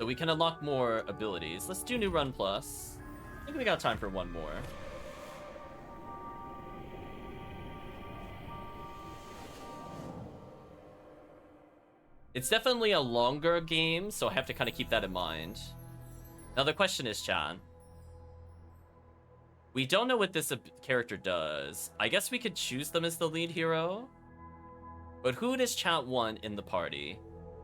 So we can unlock more abilities. Let's do New Run Plus. I think we got time for one more. It's definitely a longer game, so I have to kind of keep that in mind. Now the question is, Chan. We don't know what this character does. I guess we could choose them as the lead hero. But who does Chat want in the party?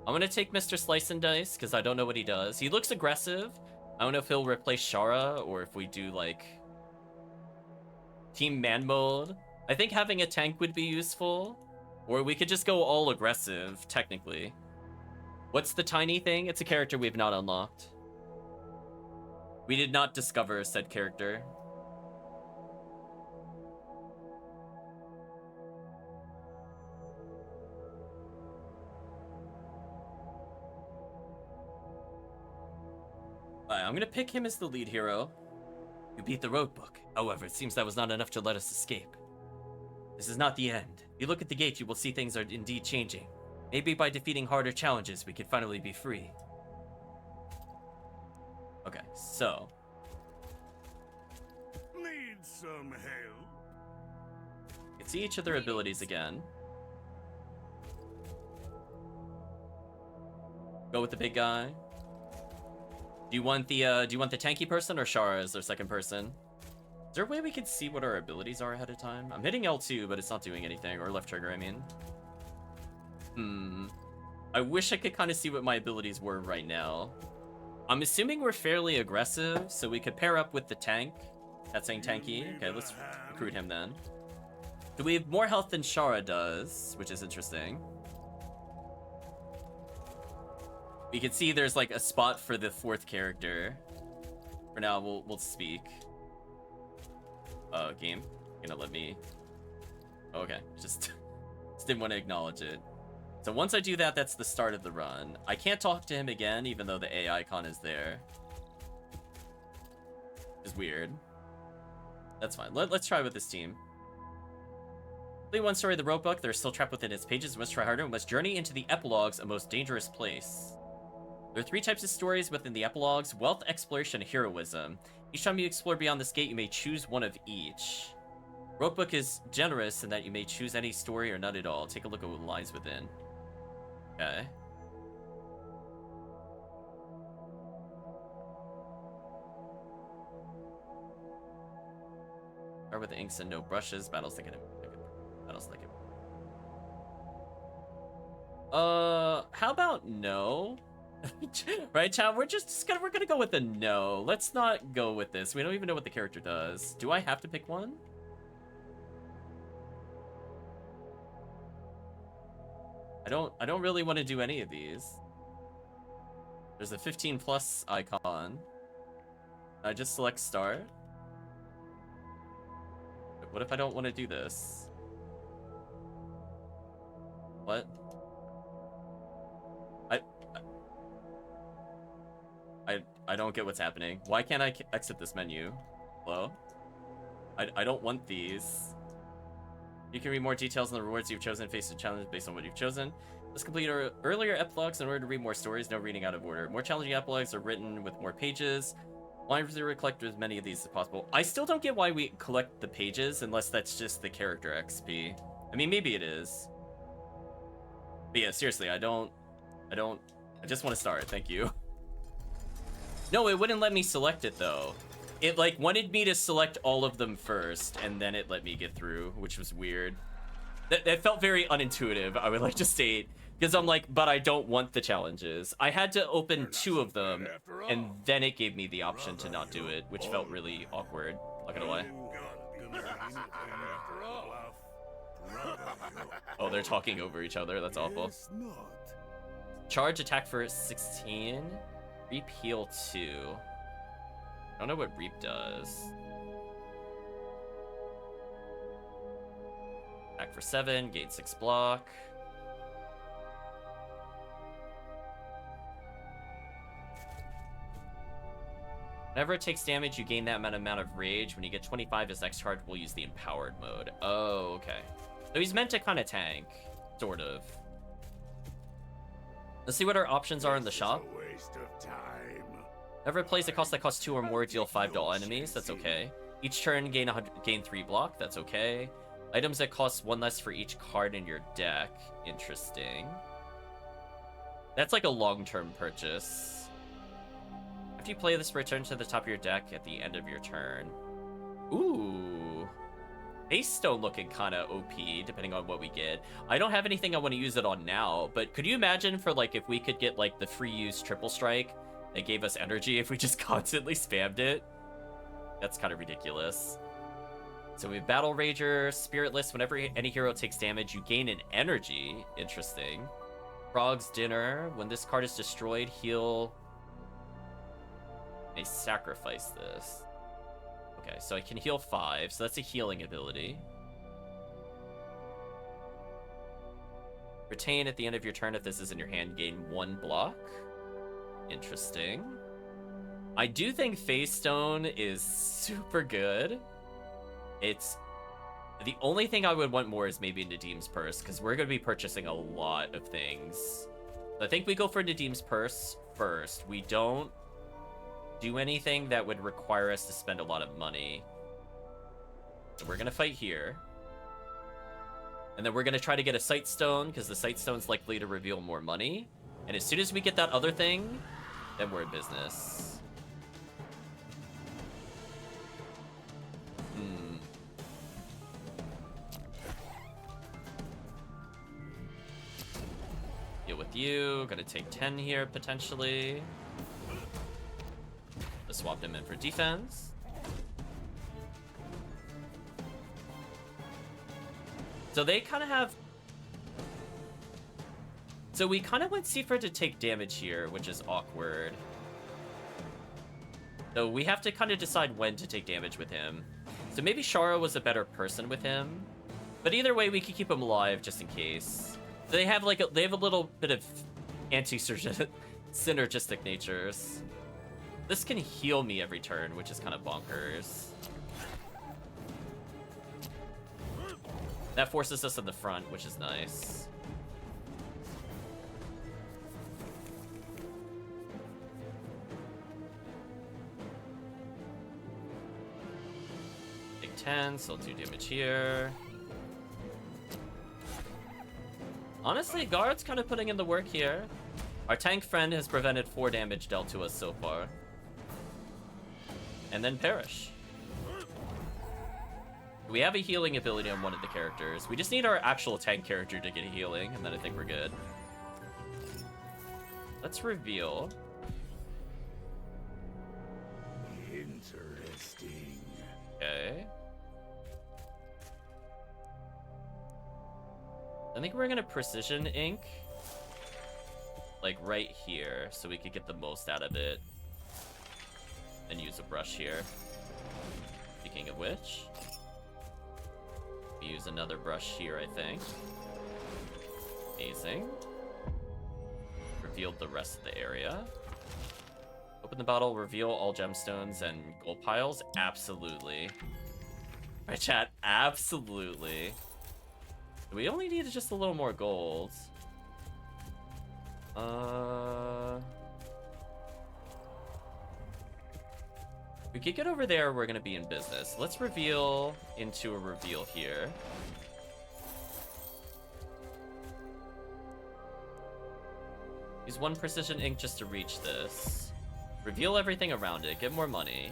I'm gonna take Mr. Slice and Dice, because I don't know what he does. He looks aggressive. I don't know if he'll replace Shara, or if we do, like, Team Man mode. I think having a tank would be useful. Or we could just go all aggressive, technically. What's the tiny thing? It's a character we've not unlocked. We did not discover said character. I'm gonna pick him as the lead hero. You beat the Roguebook. However, it seems that was not enough to let us escape. This is not the end. If you look at the gate, you will see things are indeed changing. Maybe by defeating harder challenges, we could finally be free. Okay, so. Need some help? You can see each of their abilities again. Go with the big guy. Do you want the tanky person or Shara as their second person? Is there a way we can see what our abilities are ahead of time? I'm hitting L2, but it's not doing anything, or left trigger, I mean. I wish I could kind of see what my abilities were right now. I'm assuming we're fairly aggressive, so we could pair up with the tank. That's saying tanky. Okay, let's recruit him then. Do we have more health than Shara does, which is interesting. We can see there's like a spot for the fourth character. For now, we'll speak. Game, you're gonna let me. Okay, just didn't want to acknowledge it. So once I do that, that's the start of the run. I can't talk to him again, even though the A icon is there. It's weird. That's fine. Let's try with this team. Play one story of the Roguebook. They're still trapped within its pages. We must try harder. We must journey into the epilogues, a most dangerous place. There are 3 types of stories within the epilogues: wealth, exploration, and heroism. Each time you explore beyond this gate, you may choose one of each. Roguebook is generous in that you may choose any story or none at all. Take a look at what lies within. Okay. Start with the inks and no brushes. Battles like it. Battles like it. How about no? Right, chat? We're gonna go with the no. Let's not go with this. We don't even know what the character does. Do I have to pick one? I don't really want to do any of these. There's a 15+ icon. I just select start. What if I don't want to do this? What? I don't get what's happening. Why can't I exit this menu? Hello? I don't want these. You can read more details on the rewards you've chosen, face the challenge based on what you've chosen. Let's complete our earlier epilogues in order to read more stories. No reading out of order. More challenging epilogues are written with more pages. Why do we collect as many of these as possible? I still don't get why we collect the pages unless that's just the character XP. I mean, maybe it is. But yeah, seriously, I just want to start. Thank you. No, it wouldn't let me select it though. It like wanted me to select all of them first, and then it let me get through, which was weird. That felt very unintuitive, I would like to state, because I'm like, but I don't want the challenges. I had to open 2 of them, and then it gave me the option to not do it, which felt really awkward. Not gonna lie. Oh, they're talking over each other. That's awful. Charge attack for 16. Reap heal 2. I don't know what Reap does. Attack for 7, gain 6 block. Whenever it takes damage, you gain that amount of rage. When you get 25, his next card will use the empowered mode. Oh, okay. So he's meant to kind of tank, sort of. Let's see what our options are in the shop. waste of time. Never plays a cost that costs 2 or more, deal 5 to all enemies. That's okay. Each turn, gain 3 block. That's okay. Items that cost 1 less for each card in your deck. Interesting. That's like a long-term purchase. After you play this, return to the top of your deck at the end of your turn. Ooh. Base Stone looking kind of OP, depending on what we get. I don't have anything I want to use it on now, but could you imagine for, like, if we could get, like, the free use Triple Strike that gave us energy if we just constantly spammed it? That's kind of ridiculous. So we have Battle Rager, Spiritless. Whenever any hero takes damage, you gain an energy. Interesting. Frog's Dinner. When this card is destroyed, heal... They sacrifice this. Okay, so I can heal 5, so that's a healing ability. Retain at the end of your turn if this is in your hand, gain 1 block. Interesting. I do think Phase Stone is super good. It's... The only thing I would want more is maybe Nadim's Purse, because we're going to be purchasing a lot of things. I think we go for Nadim's Purse first. We don't do anything that would require us to spend a lot of money. So we're going to fight here. And then we're going to try to get a Sight Stone, because the Sight Stone's likely to reveal more money. And as soon as we get that other thing, then we're in business. Deal with you. Gonna take 10 here, potentially. Let's swap him in for defense. So they kind of have... So we kind of want Seifer to take damage here, which is awkward. So we have to kind of decide when to take damage with him. So maybe Shara was a better person with him. But either way, we could keep him alive just in case. They have like they have a little bit of synergistic natures. This can heal me every turn, which is kind of bonkers. That forces us in the front, which is nice. Take 10, so I'll do damage here. Honestly, Guard's kind of putting in the work here. Our tank friend has prevented 4 damage dealt to us so far. And then Perish. We have a healing ability on one of the characters. We just need our actual tank character to get a healing, and then I think we're good. Let's reveal. Interesting. Okay. I think we're gonna Precision Ink, like right here, so we could get the most out of it. And use a brush here. Speaking of which, we use another brush here, I think. Amazing. Revealed the rest of the area. Open the bottle, reveal all gemstones and gold piles. Absolutely. My chat, absolutely. We only need just a little more gold. We could get over there, we're gonna be in business. Let's reveal into a reveal here. Use 1 Precision Ink just to reach this. Reveal everything around it, get more money.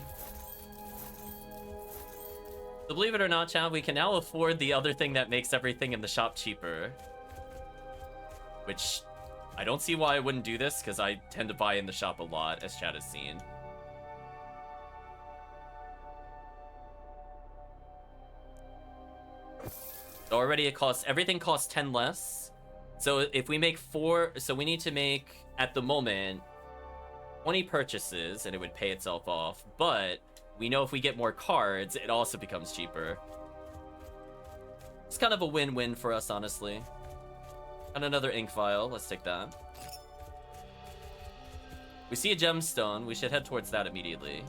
So believe it or not, chat, we can now afford the other thing that makes everything in the shop cheaper. Which, I don't see why I wouldn't do this, because I tend to buy in the shop a lot, as chat has seen. So already it costs, everything costs 10 less. So if we make 4, so we need to make, at the moment, 20 purchases, and it would pay itself off, but we know if we get more cards, it also becomes cheaper. It's kind of a win-win for us, honestly. And another ink vial. Let's take that. We see a gemstone. We should head towards that immediately.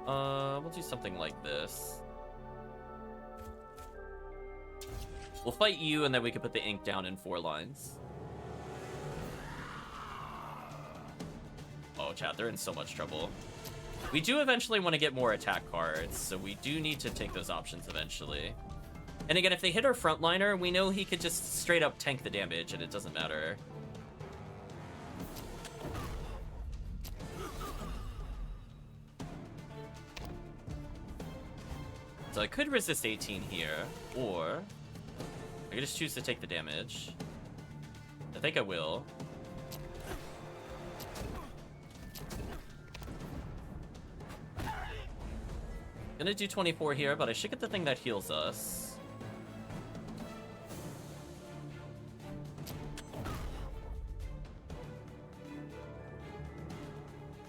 We'll do something like this. We'll fight you, and then we can put the ink down in 4 lines. Oh, chat, they're in so much trouble. We do eventually want to get more attack cards, so we do need to take those options eventually. And again, if they hit our frontliner, we know he could just straight up tank the damage, and it doesn't matter. So I could resist 18 here, or I could just choose to take the damage. I think I will. Gonna do 24 here, but I should get the thing that heals us.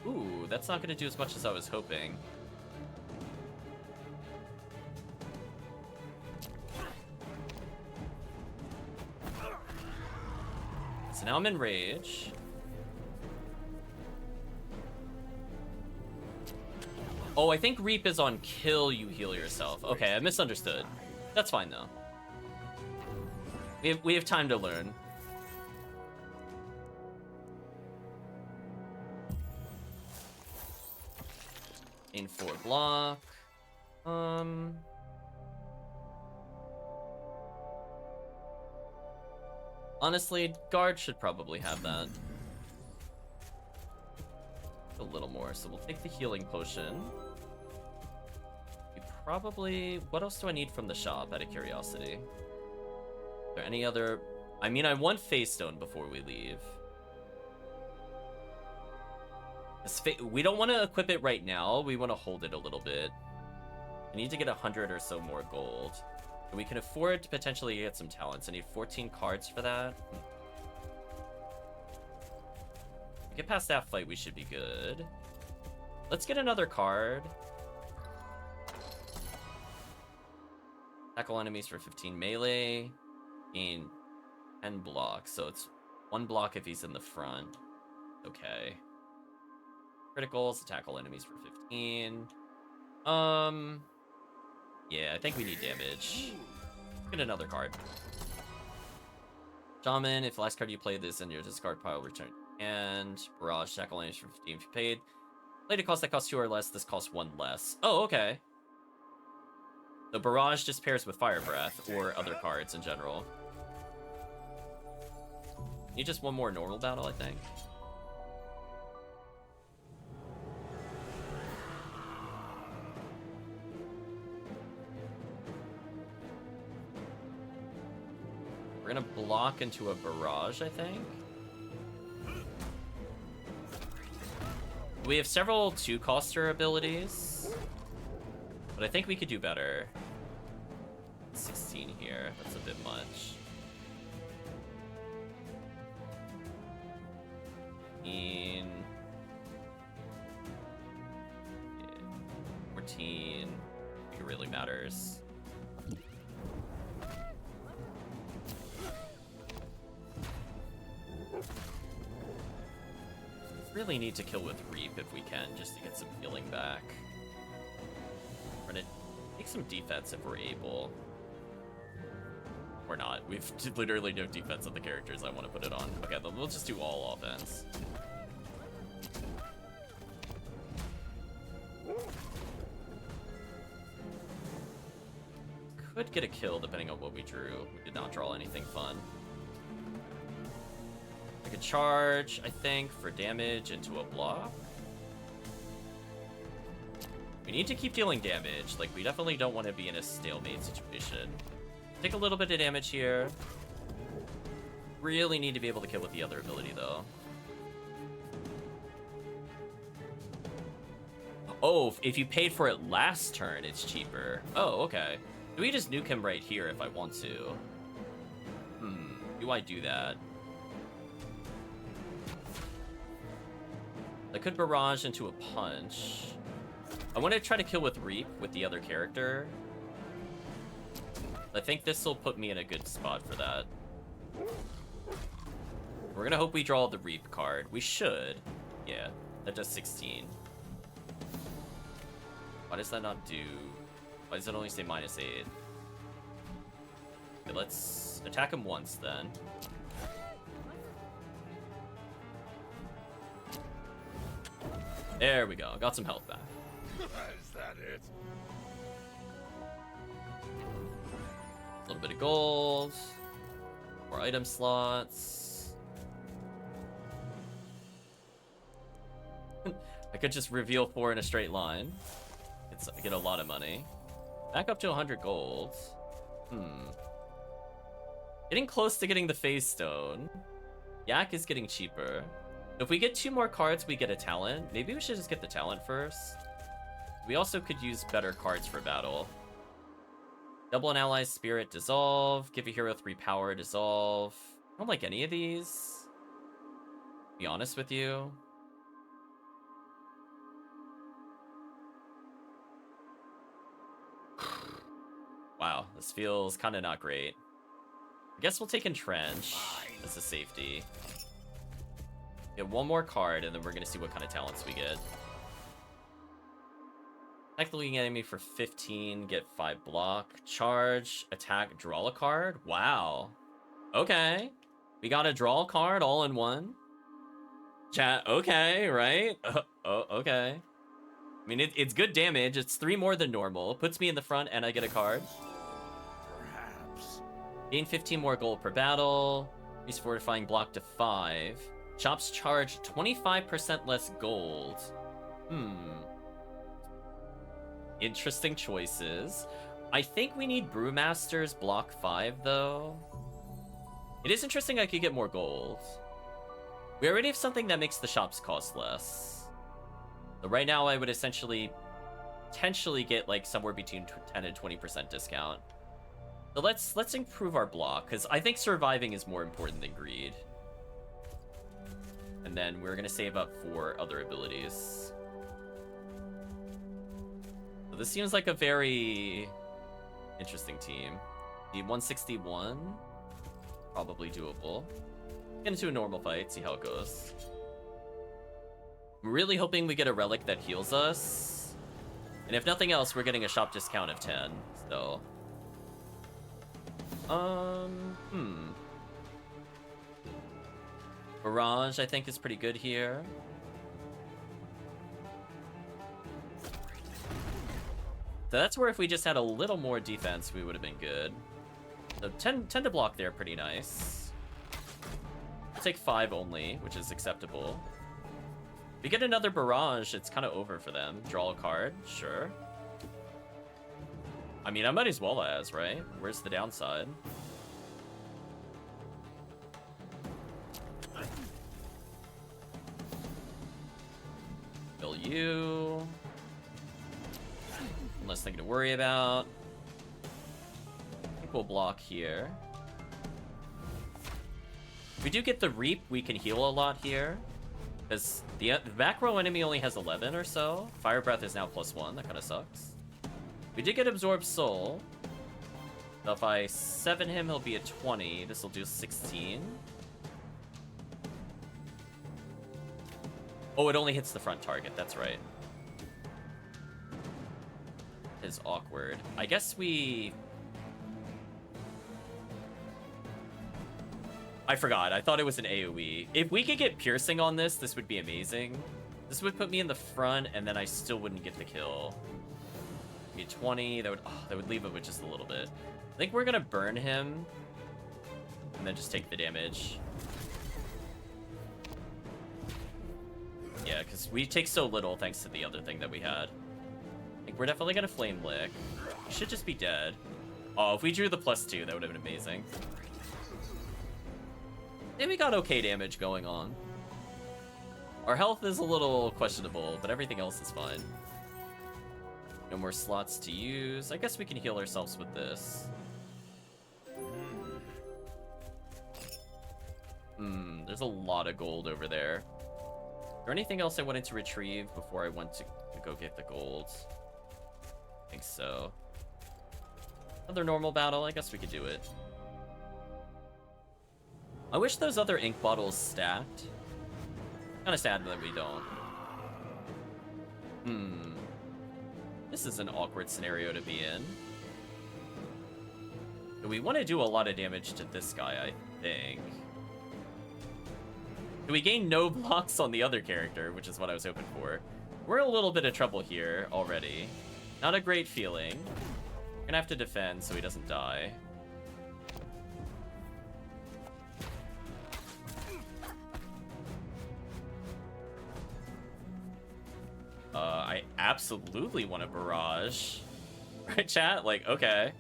Ooh, that's not gonna do as much as I was hoping. So now I'm in rage. Oh, I think Reap is on kill, you heal yourself. Okay, I misunderstood. That's fine, though. We have time to learn. In 4 block. Honestly, guard should probably have that. A little more, so we'll take the healing potion. We probably... What else do I need from the shop, out of curiosity? Is there any other... I mean, I want Phase Stone before we leave. We don't want to equip it right now. We want to hold it a little bit. I need to get 100 or so more gold. And we can afford to potentially get some talents. I need 14 cards for that. We get past that fight, we should be good. Let's get another card. Tackle enemies for 15 melee. Gain 10 blocks. So it's 1 block if he's in the front. Okay. Criticals, tackle enemies for 15. Yeah, I think we need damage. Get another card. Shaman, if the last card you played is in your discard pile, return. And Barrage, tackle enemies for 15 if you paid. Played a cost that costs 2 or less, this costs 1 less. Oh, okay. The Barrage just pairs with Fire Breath, or other cards in general. Need just 1 more normal battle, I think. We're gonna block into a Barrage, I think. We have several 2-coster abilities, but I think we could do better. 16 here, that's a bit much. 14. Yeah. 14. It really matters. Really need to kill with Reap if we can, just to get some healing back. We're gonna take some defense if we're able. Or not. We've literally no defense on the characters I want to put it on. Okay, then we'll just do all offense. Could get a kill depending on what we drew. We did not draw anything fun. I could charge, I think, for damage into a block. We need to keep dealing damage. Like, we definitely don't want to be in a stalemate situation. Take a little bit of damage here. Really need to be able to kill with the other ability, though. Oh, if you paid for it last turn, it's cheaper. Oh, okay. Do we just nuke him right here if I want to? Do I do that? I could barrage into a punch. I want to try to kill with Reap with the other character. I think this will put me in a good spot for that. We're gonna hope we draw the Reap card. We should. Yeah, that does 16. Why does that not do... Why does it only say -8? Okay, let's attack him once then. There we go. Got some health back. Is that it? A little bit of gold. More item slots. I could just reveal 4 in a straight line. Get a lot of money. Back up to 100 gold. Getting close to getting the phase stone. Yak is getting cheaper. If we get 2 more cards, we get a talent. Maybe we should just get the talent first. We also could use better cards for battle. Double an ally's spirit, dissolve. Give a hero 3 power, dissolve. I don't like any of these. To be honest with you. Wow, this feels kind of not great. I guess we'll take Entrench as a safety. Get 1 more card, and then we're going to see what kind of talents we get. Technically enemy for 15, get 5 block. Charge, attack, draw a card. Wow. Okay. We got a draw card all in one. Chat, okay, right? Okay. I mean, it's good damage. It's 3 more than normal. Puts me in the front, and I get a card. Perhaps. Gain 15 more gold per battle. Increase fortifying block to 5. Chops charge 25% less gold. Interesting choices. I think we need Brewmaster's block 5, though. It is interesting I could get more gold. We already have something that makes the shops cost less. So right now I would essentially potentially get like somewhere between 10 and 20% discount. So let's improve our block, because I think surviving is more important than greed. And then we're going to save up for other abilities. So this seems like a very interesting team. The 161, probably doable. Get into a normal fight, see how it goes. I'm really hoping we get a relic that heals us. And if nothing else, we're getting a shop discount of 10, so... Barrage, I think, is pretty good here. So that's where if we just had a little more defense, we would have been good. So 10 to block there, pretty nice. We'll take 5 only, which is acceptable. If we get another barrage, it's kind of over for them. Draw a card, sure. I mean, I might as well as, right? Where's the downside? Kill you. Less thing to worry about. I think we'll block here. If we do get the Reap, we can heal a lot here. Because the back row enemy only has 11 or so. Fire Breath is now +1. That kind of sucks. We did get Absorbed Soul. So if I 7 him, he'll be at 20. This will do 16. Oh, it only hits the front target. That's right. Is awkward. I guess we... I forgot. I thought it was an AoE. If we could get piercing on this, this would be amazing. This would put me in the front, and then I still wouldn't get the kill. Be 20. That would leave it with just a little bit. I think we're gonna burn him, and then just take the damage. Yeah, because we take so little thanks to the other thing that we had. I think we're definitely gonna Flame Lick. We should just be dead. Oh, if we drew the +2, that would have been amazing. And we got okay damage going on. Our health is a little questionable, but everything else is fine. No more slots to use. I guess we can heal ourselves with this. There's a lot of gold over there. Is there anything else I wanted to retrieve before I went to go get the gold? I think so. Another normal battle, I guess we could do it. I wish those other ink bottles stacked. Kinda sad that we don't. This is an awkward scenario to be in. We want to do a lot of damage to this guy, I think. Do we gain no blocks on the other character, which is what I was hoping for? We're in a little bit of trouble here already. Not a great feeling. We're gonna have to defend so he doesn't die. I absolutely want a barrage. Right, chat? Like, okay.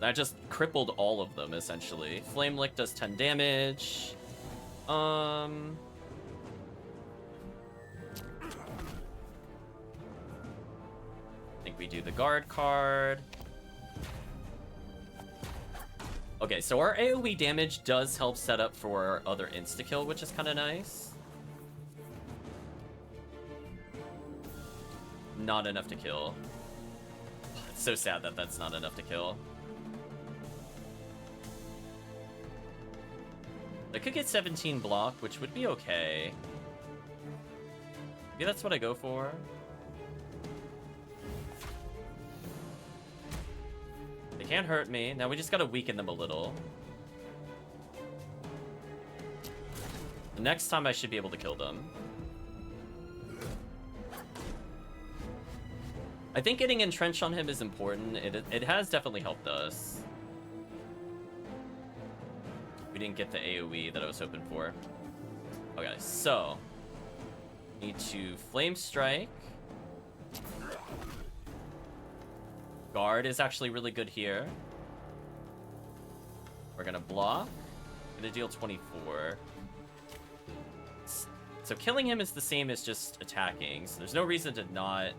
That just crippled all of them, essentially. Flame Lick does 10 damage. I think we do the guard card. Okay, so our AoE damage does help set up for our other insta-kill, which is kind of nice. Not enough to kill. It's so sad that that's not enough to kill. I could get 17 block, which would be okay. Maybe that's what I go for. They can't hurt me. Now we just gotta weaken them a little. The next time I should be able to kill them. I think getting entrenched on him is important. It has definitely helped us. We didn't get the AoE that I was hoping for. Okay, so need to Flame Strike. Guard is actually really good here. We're gonna block. Gonna deal 24. So killing him is the same as just attacking, so there's no reason to not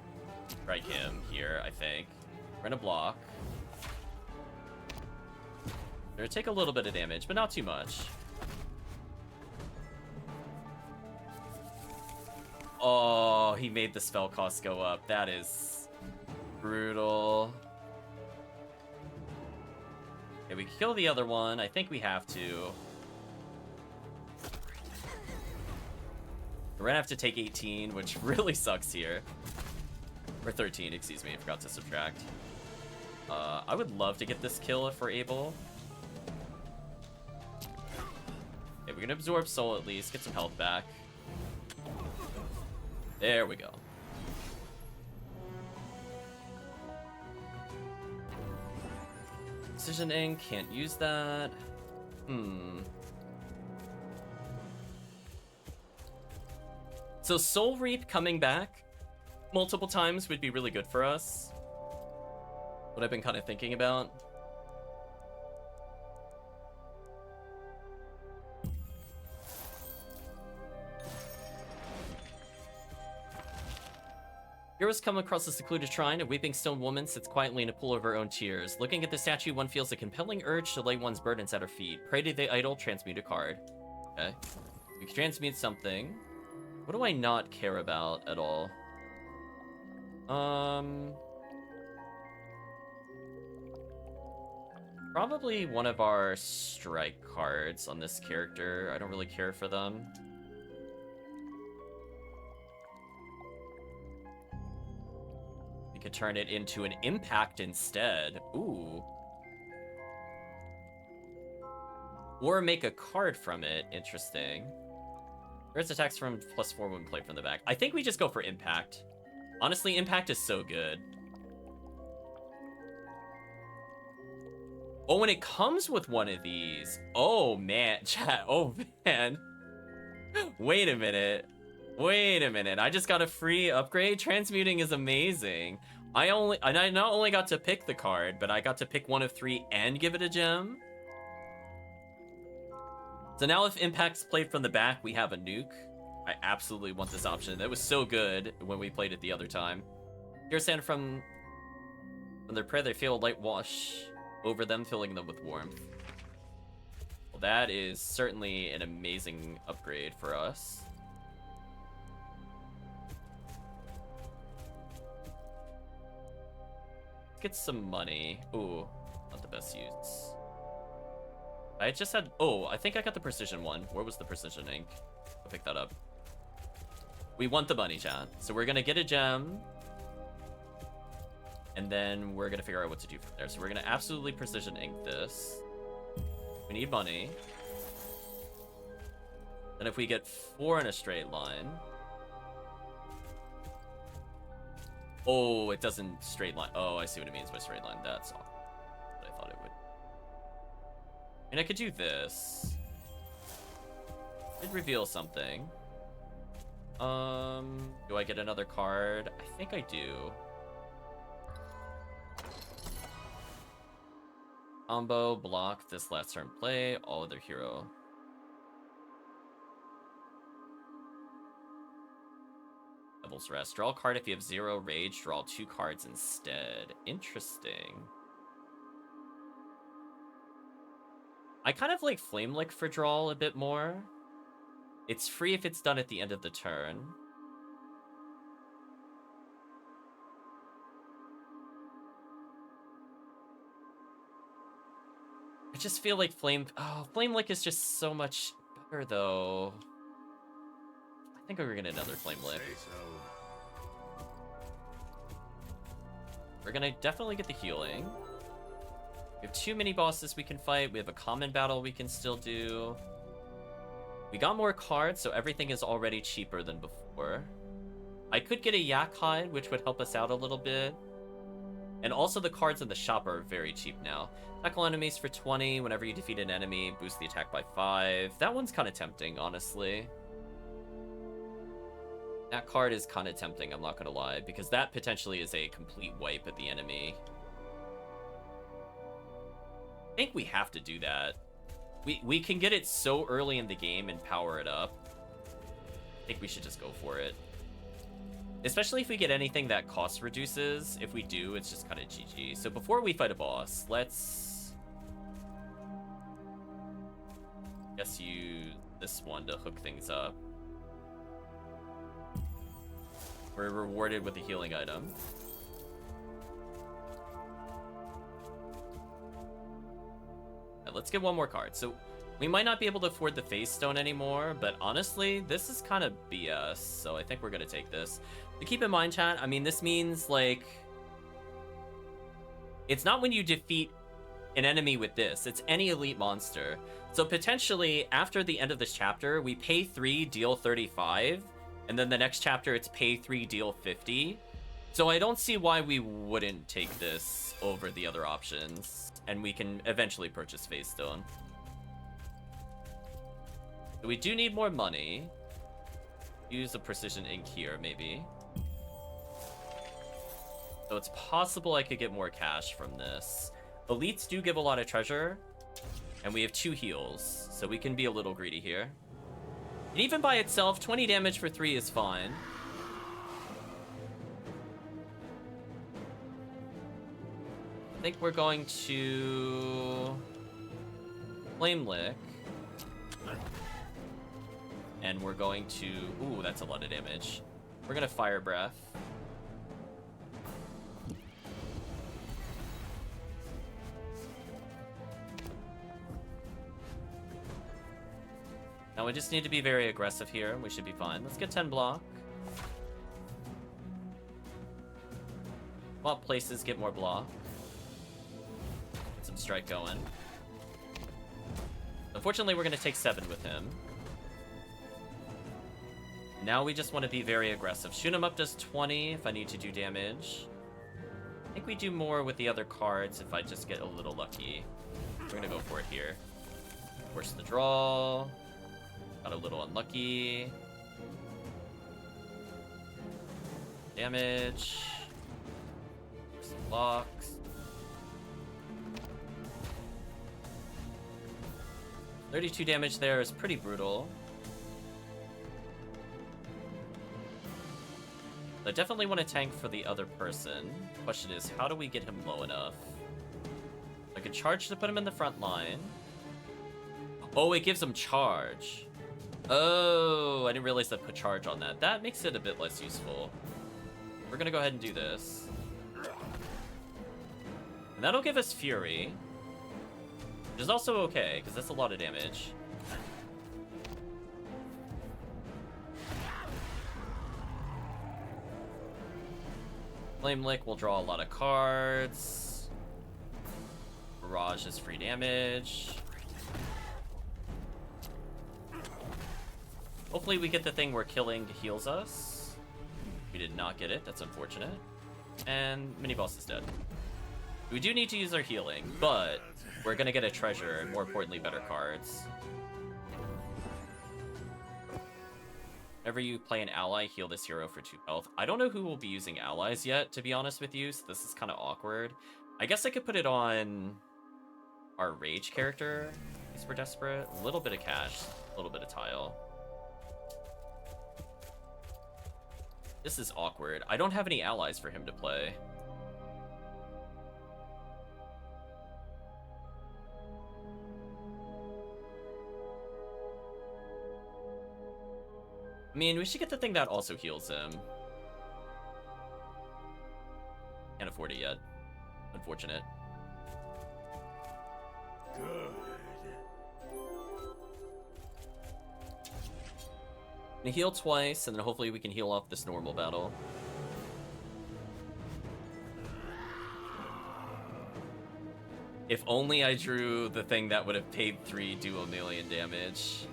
strike him here, I think. We're gonna block. They're gonna take a little bit of damage, but not too much. Oh, he made the spell cost go up. That is brutal. Okay, we kill the other one. I think we have to. We're gonna have to take 18, which really sucks here. Or 13, excuse me, I forgot to subtract. I would love to get this kill if we're able. Okay, we can absorb soul at least, get some health back. There we go. Precision Ink, can't use that. So Soul Reap coming back multiple times would be really good for us. What I've been kind of thinking about. Heroes come across a secluded shrine. A weeping stone woman sits quietly in a pool of her own tears. Looking at the statue, one feels a compelling urge to lay one's burdens at her feet. Pray to the idol, transmute a card. Okay. We can transmute something. What do I not care about at all? Probably one of our strike cards on this character. I don't really care for them. We could turn it into an impact instead. Ooh. Or make a card from it. Interesting. Where's attacks from +4 when played from the back? I think we just go for impact. Honestly, impact is so good. Oh, and it comes with one of these. Oh, man. Chat. Oh, man. Wait a minute. Wait a minute. I just got a free upgrade. Transmuting is amazing. I not only got to pick the card, but I got to pick one of 3 and give it a gem. So now if impact's played from the back, we have a nuke. I absolutely want this option. That was so good when we played it the other time. Here's sand from their prayer, they feel a light wash over them, filling them with warmth. Well, that is certainly an amazing upgrade for us. Let's get some money. Ooh, not the best use. I just had... Oh, I think I got the precision one. Where was the precision ink? I'll pick that up. We want the money, chat. So we're gonna get a gem. And then we're gonna figure out what to do from there. So we're gonna absolutely precision ink this. We need money. Then if we get 4 in a straight line... Oh, it doesn't straight line. Oh, I see what it means by straight line. That's all what I thought it would. And I could do this. It'd reveal something. Do I get another card? I think I do. Combo, block, this last turn play, all other hero. Devil's Rest. Draw a card if you have 0 rage, draw 2 cards instead. Interesting. I kind of like Flame Lick for draw a bit more. It's free if it's done at the end of the turn. I just feel like Flame Lick is just so much better though. I think we're gonna get another Flame Lick. We're gonna definitely get the healing. We have 2 mini bosses we can fight. We have a common battle we can still do. We got more cards, so everything is already cheaper than before. I could get a Yak Hide, which would help us out a little bit. And also the cards in the shop are very cheap now. Tackle enemies for 20. Whenever you defeat an enemy, boost the attack by 5. That one's kind of tempting, honestly. That card is kind of tempting, I'm not going to lie, because that potentially is a complete wipe at the enemy. I think we have to do that. We can get it so early in the game and power it up. I think we should just go for it. Especially if we get anything that cost reduces. If we do, it's just kind of GG. So before we fight a boss, let's... guess use this one to hook things up. We're rewarded with a healing item. Let's get one more card. So we might not be able to afford the Phase Stone anymore, but honestly, this is kind of BS. So I think we're going to take this. But keep in mind, chat, I mean, this means, like... it's not when you defeat an enemy with this. It's any elite monster. So potentially, after the end of this chapter, we pay 3, deal 35. And then the next chapter, it's pay 3, deal 50. So I don't see why we wouldn't take this over the other options. And we can eventually purchase Phase Stone. So we do need more money. Use a Precision Ink here, maybe. So it's possible I could get more cash from this. Elites do give a lot of treasure. And we have 2 heals. So we can be a little greedy here. And even by itself, 20 damage for 3 is fine. I think we're going to Flame Lick. And we're going to... ooh, that's a lot of damage. We're going to Fire Breath. Now we just need to be very aggressive here. We should be fine. Let's get 10 block. Swap places, get more block. Get some strike going. Unfortunately, we're going to take 7 with him. Now we just want to be very aggressive. Shoot him up does 20 if I need to do damage. I think we do more with the other cards if I just get a little lucky. We're going to go for it here. Force the draw. Got a little unlucky. Damage. Some blocks. $32 damage there is pretty brutal. I definitely want to tank for the other person. Question is, how do we get him low enough? I could charge to put him in the front line. Oh, it gives him charge. Oh, I didn't realize that put charge on that. That makes it a bit less useful. We're gonna go ahead and do this. And that'll give us Fury. Which is also okay, because that's a lot of damage. Flame Lick will draw a lot of cards. Barrage is free damage. Hopefully we get the thing where killing heals us. We did not get it. That's unfortunate. And mini boss is dead. We do need to use our healing, but we're gonna get a treasure and more importantly better cards. Whenever you play an ally, heal this hero for 2 health. I don't know who will be using allies yet, to be honest with you, so this is kind of awkward. I guess I could put it on our rage character. He's for desperate. A little bit of cash, a little bit of tile. This is awkward. I don't have any allies for him to play. I mean, we should get the thing that also heals him. Can't afford it yet. Unfortunate. Good. Gonna heal twice, and then hopefully we can heal off this normal battle. If only I drew the thing that would have paid 3 dual million damage.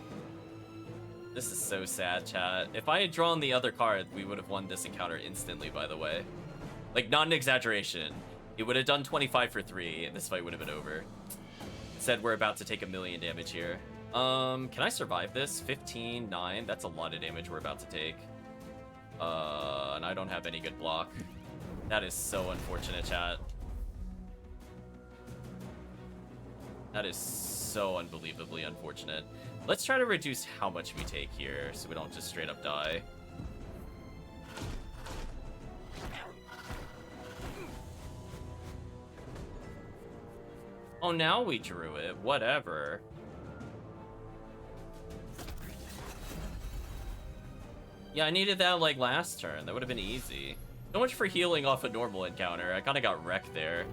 This is so sad, chat. If I had drawn the other card, we would have won this encounter instantly, by the way. Like, not an exaggeration. It would have done 25 for 3, and this fight would have been over. It said we're about to take 1,000,000 damage here. Can I survive this? 15, 9. That's a lot of damage we're about to take. And I don't have any good block. That is so unfortunate, chat. That is so unbelievably unfortunate. Let's try to reduce how much we take here so we don't just straight up die. Oh, now we drew it. Whatever. Yeah, I needed that, like, last turn. That would have been easy. So much for healing off a normal encounter. I kind of got wrecked there.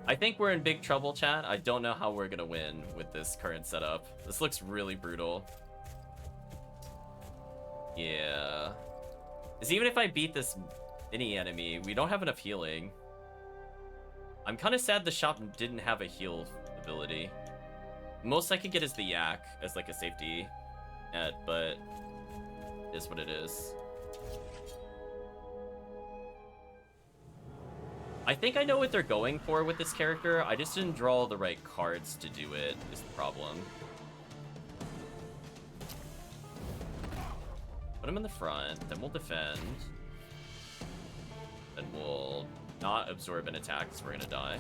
I think we're in big trouble, chat. I don't know how we're gonna win with this current setup. This looks really brutal. Yeah. Because even if I beat this mini enemy, we don't have enough healing. I'm kind of sad the shop didn't have a heal ability. Most I could get is the yak as like a safety net, but it is what it is. I think I know what they're going for with this character. I just didn't draw the right cards to do it, is the problem. Put him in the front, then we'll defend. Then we'll not absorb an attack because we're gonna die.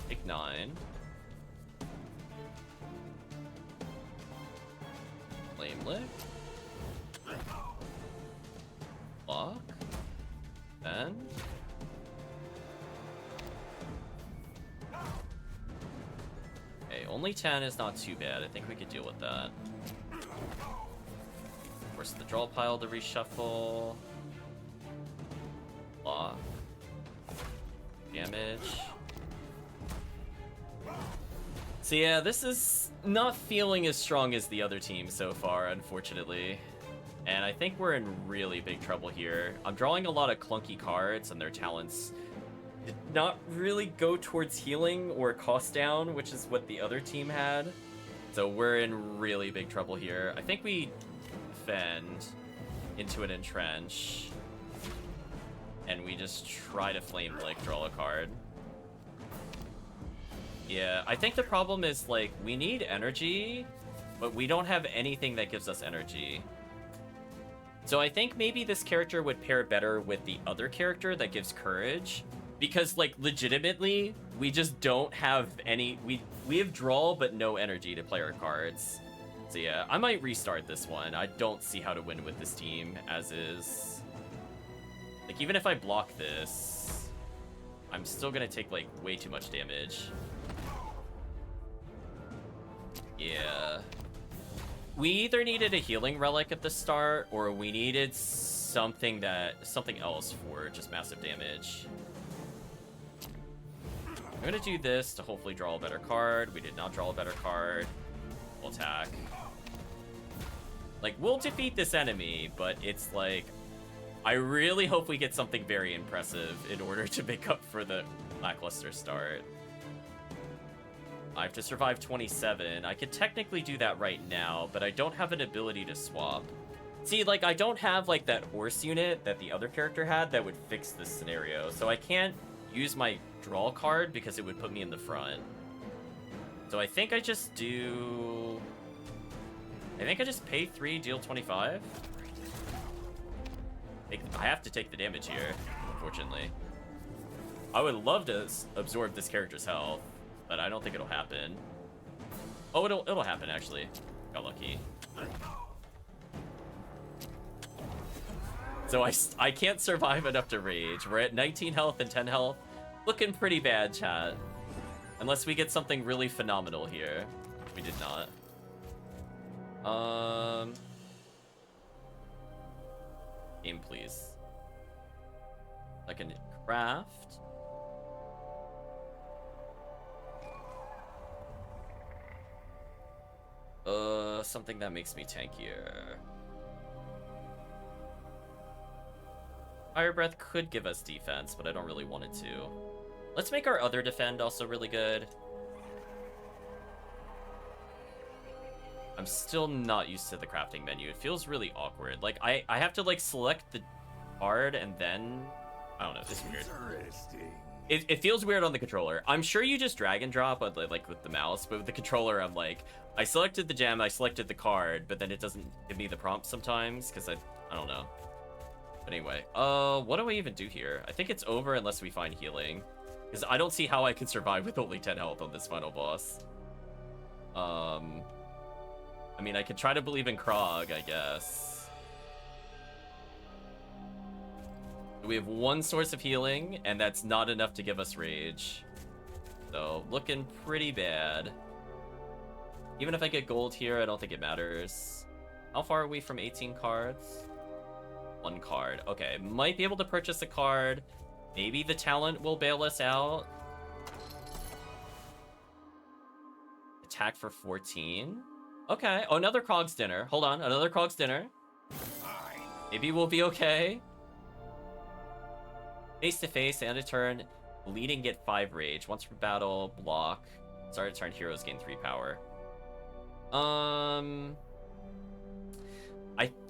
Take 9. Flame Lick. Block. Then. Okay, only 10 is not too bad. I think we could deal with that. Force the draw pile to reshuffle. Block. Damage. So yeah, this is not feeling as strong as the other team so far, unfortunately. And I think we're in really big trouble here. I'm drawing a lot of clunky cards, and their talents did not really go towards healing or cost down, which is what the other team had. So we're in really big trouble here. I think we defend into an entrench, and we just try to Flame Lick, draw a card. Yeah, I think the problem is, like, we need energy, but we don't have anything that gives us energy. So I think maybe this character would pair better with the other character that gives courage, because, like, legitimately, we just don't have any. We have draw but no energy to play our cards. So yeah, I might restart this one. I don't see how to win with this team as is. Like, even if I block this, I'm still gonna take, like, way too much damage. Yeah. We either needed a healing relic at the start, or we needed something else for just massive damage. I'm gonna do this to hopefully draw a better card. We did not draw a better card. We'll attack. Like, we'll defeat this enemy, but it's like, I really hope we get something very impressive in order to make up for the lackluster start. I have to survive 27. I could technically do that right now, but I don't have an ability to swap. See, like, I don't have, like, that horse unit that the other character had that would fix this scenario, so I can't use my draw card because it would put me in the front. So I think I just do... I think I just pay 3, deal 25. I have to take the damage here, unfortunately. I would love to absorb this character's health, but I don't think it'll happen. Oh, it'll happen, actually. Got lucky. So I can't survive enough to rage. We're at 19 health and 10 health. Looking pretty bad, chat. Unless we get something really phenomenal here. We did not. Game, please. I can craft. Something that makes me tankier. Fire Breath could give us defense, but I don't really want it to. Let's make our other defend also really good. I'm still not used to the crafting menu. It feels really awkward. Like, I have to, like, select the card and then... I don't know, it's weird. It feels weird on the controller. I'm sure you just drag and drop, like, with the mouse, but with the controller, I'm like, I selected the gem, I selected the card, but then it doesn't give me the prompt sometimes, because I don't know. But anyway, what do I even do here? I think it's over unless we find healing, because I don't see how I can survive with only 10 health on this final boss. I mean, I could try to believe in Krog, I guess. We have one source of healing, and that's not enough to give us rage. So, looking pretty bad. Even if I get gold here, I don't think it matters. How far are we from 18 cards? 1 card. Okay, might be able to purchase a card. Maybe the talent will bail us out. Attack for 14. Okay. Oh, another Krog's Dinner. Hold on. Another Krog's Dinner. Maybe we'll be okay. Face to face and a turn. Bleeding, get 5 rage. Once per battle, block. Start a turn, heroes gain 3 power. I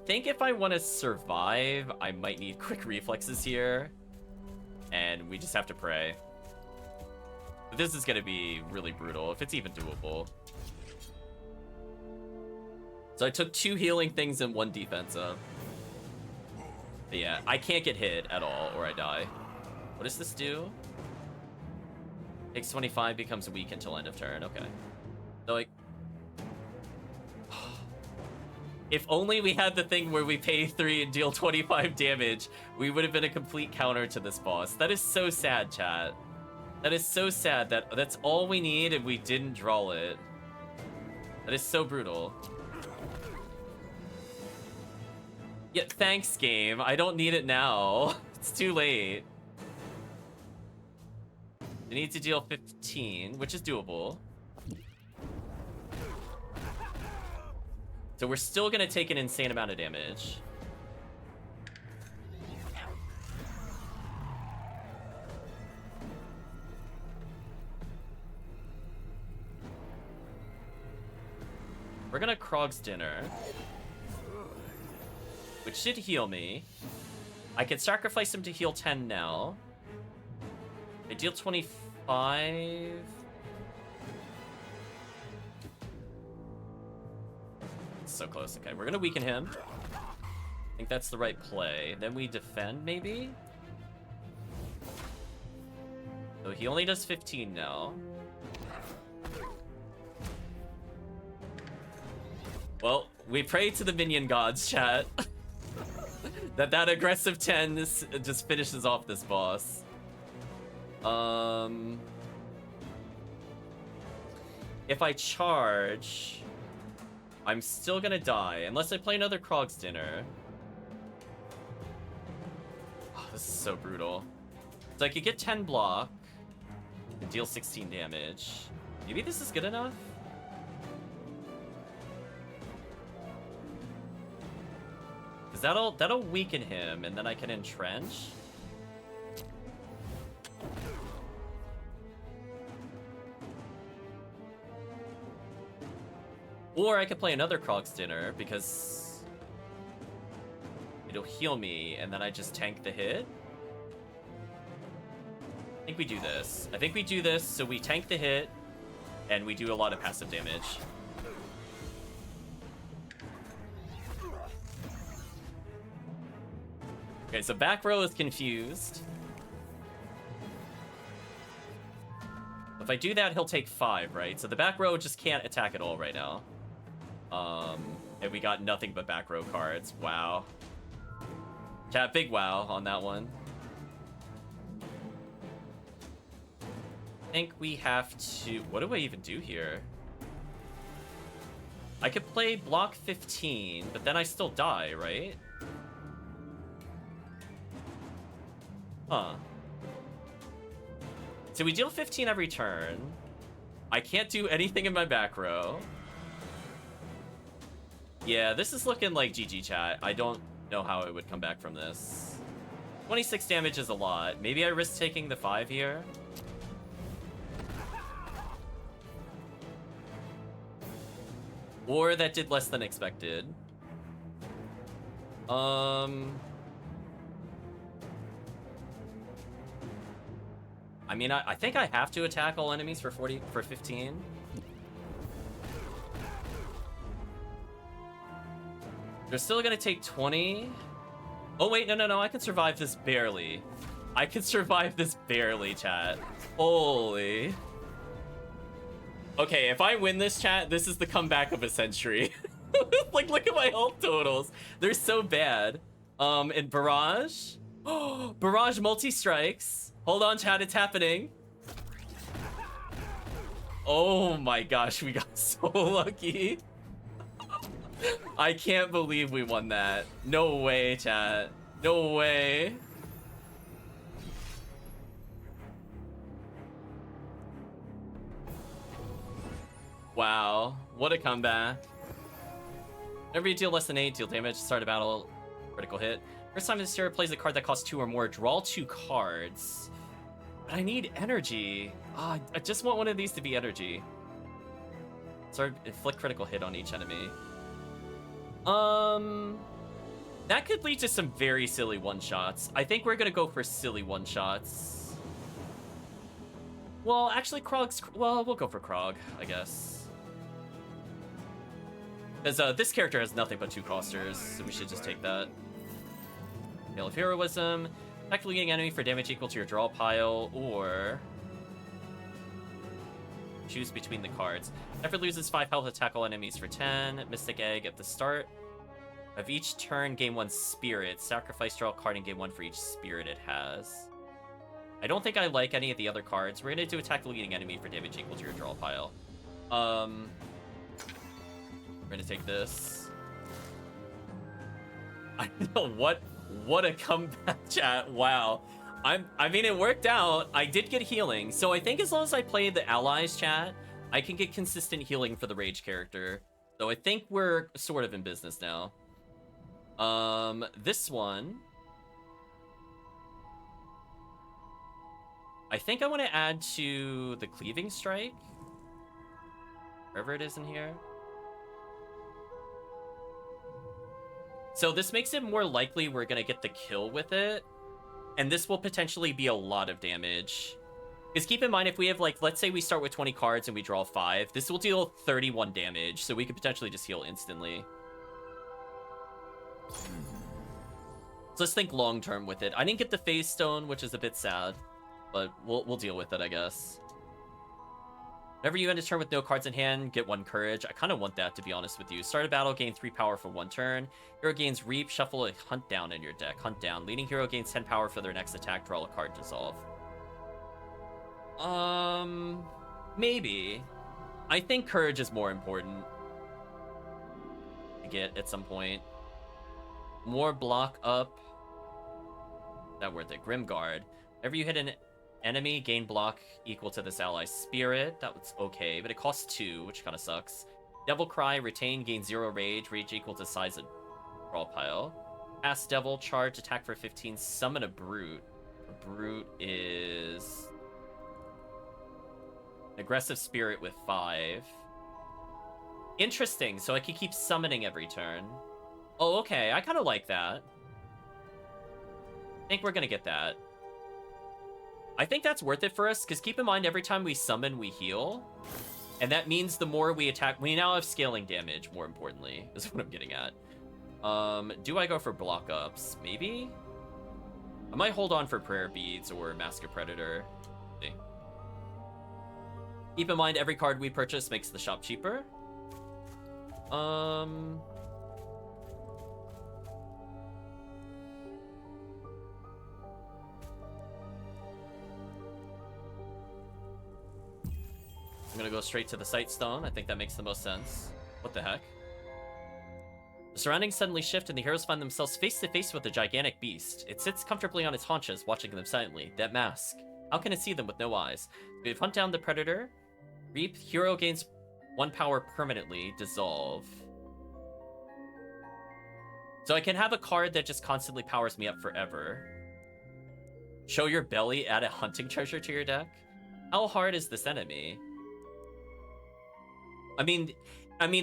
think if I want to survive, I might need quick reflexes here. And we just have to pray. But this is going to be really brutal, if it's even doable. So I took 2 healing things and 1 defensive. But yeah, I can't get hit at all or I die. What does this do? Takes 25, becomes weak until end of turn. Okay. So like... If only we had the thing where we pay 3 and deal 25 damage, we would have been a complete counter to this boss. That is so sad, chat. That is so sad that that's all we need and we didn't draw it. That is so brutal. Yeah, thanks, game. I don't need it now. It's too late. I need to deal 15, which is doable. So we're still gonna take an insane amount of damage. We're gonna Krog's Dinner, which should heal me. I could sacrifice him to heal 10 now. I deal 25. So close. Okay, we're gonna weaken him. I think that's the right play. Then we defend, maybe? So he only does 15 now. Well, we pray to the minion gods, chat. that aggressive 10 just finishes off this boss. If I charge, I'm still gonna die unless I play another Krog's Dinner. Oh, this is so brutal. So I could get 10 block and deal 16 damage. Maybe this is good enough? Because that'll weaken him, and then I can entrench. Or I could play another Krog's Dinner, because it'll heal me, and then I just tank the hit. I think we do this. I think we do this, so we tank the hit, and we do a lot of passive damage. Okay, so back row is confused. If I do that, he'll take 5, right? So the back row just can't attack at all right now. And we got nothing but back row cards. Wow. Chat, big wow on that one. I think we have to... What do I even do here? I could play block 15, but then I still die, right? Huh. So we deal 15 every turn. I can't do anything in my back row. Yeah, this is looking like GG, chat. I don't know how it would come back from this. 26 damage is a lot. Maybe I risk taking the 5 here. Or that did less than expected. I mean, I think I have to attack all enemies for 15. They're still gonna take 20. Oh wait, no, I can survive this barely. I can survive this barely, chat. Holy. Okay, if I win this, chat, this is the comeback of a century. Like, look at my health totals. They're so bad. And Barrage. Oh, Barrage multi-strikes. Hold on, chat, it's happening. Oh my gosh, we got so lucky. I can't believe we won that. No way, chat. No way. Wow, what a comeback. Whenever you deal less than 8, deal damage, start a battle, critical hit. First time this year plays a card that costs 2 or more, draw 2 cards. But I need energy. I just want one of these to be energy. Start, inflict critical hit on each enemy. That could lead to some very silly one-shots. I think we're gonna go for silly one-shots. Well, actually, Krog's... Well, we'll go for Krog, I guess. Because this character has nothing but 2 costers, so we should just take that. Hail of Heroism. Attack the leading enemy for damage equal to your draw pile, or... choose between the cards. Never loses 5 health, attack all enemies for 10. Mystic Egg at the start of each turn, gain 1 spirit. Sacrifice, draw a card, and gain 1 for each spirit it has. I don't think I like any of the other cards. We're gonna do attack the leading enemy for damage equal to your draw pile. We're gonna take this. I know, what a comeback, chat. Wow. I mean, it worked out. I did get healing, so I think as long as I play the allies, chat, I can get consistent healing for the rage character. So I think we're sort of in business now. This one, I think I want to add to the cleaving strike, wherever it is in here. So this makes it more likely we're gonna get the kill with it. And this will potentially be a lot of damage. Because keep in mind, if we have, like, let's say we start with 20 cards and we draw 5, this will deal 31 damage, so we could potentially just heal instantly. So let's think long-term with it. I didn't get the Phase Stone, which is a bit sad, but we'll deal with it, I guess. Whenever you end a turn with no cards in hand, get 1 courage. I kind of want that, to be honest with you. Start a battle, gain 3 power for 1 turn. Hero gains Reap, shuffle a Hunt Down in your deck. Hunt Down. Leading hero gains 10 power for their next attack, draw a card, dissolve. Maybe. I think courage is more important to get at some point. More block up. That worth it. Grimguard. Whenever you hit an enemy, gain block equal to this ally's spirit. That was okay, but it costs 2, which kind of sucks. Devil Cry, retain, gain 0 rage. Rage equal to size of draw pile. Cast Devil, charge, attack for 15, summon a Brute. A Brute is... Aggressive Spirit with 5. Interesting, so I can keep summoning every turn. Oh, okay, I kind of like that. I think we're gonna get that. I think that's worth it for us, because keep in mind, every time we summon, we heal. And that means the more we attack... We now have scaling damage, more importantly, is what I'm getting at. Do I go for block ups? Maybe? I might hold on for Prayer Beads or Mask of Predator. See. Keep in mind, every card we purchase makes the shop cheaper. I'm gonna go straight to the Sight Stone. I think that makes the most sense. What the heck? The surroundings suddenly shift and the heroes find themselves face to face with a gigantic beast. It sits comfortably on its haunches, watching them silently. That mask. How can it see them with no eyes? We hunt down the predator. Reap. Hero gains 1 power permanently. Dissolve. So I can have a card that just constantly powers me up forever. Show your belly, add a hunting treasure to your deck. How hard is this enemy? I mean,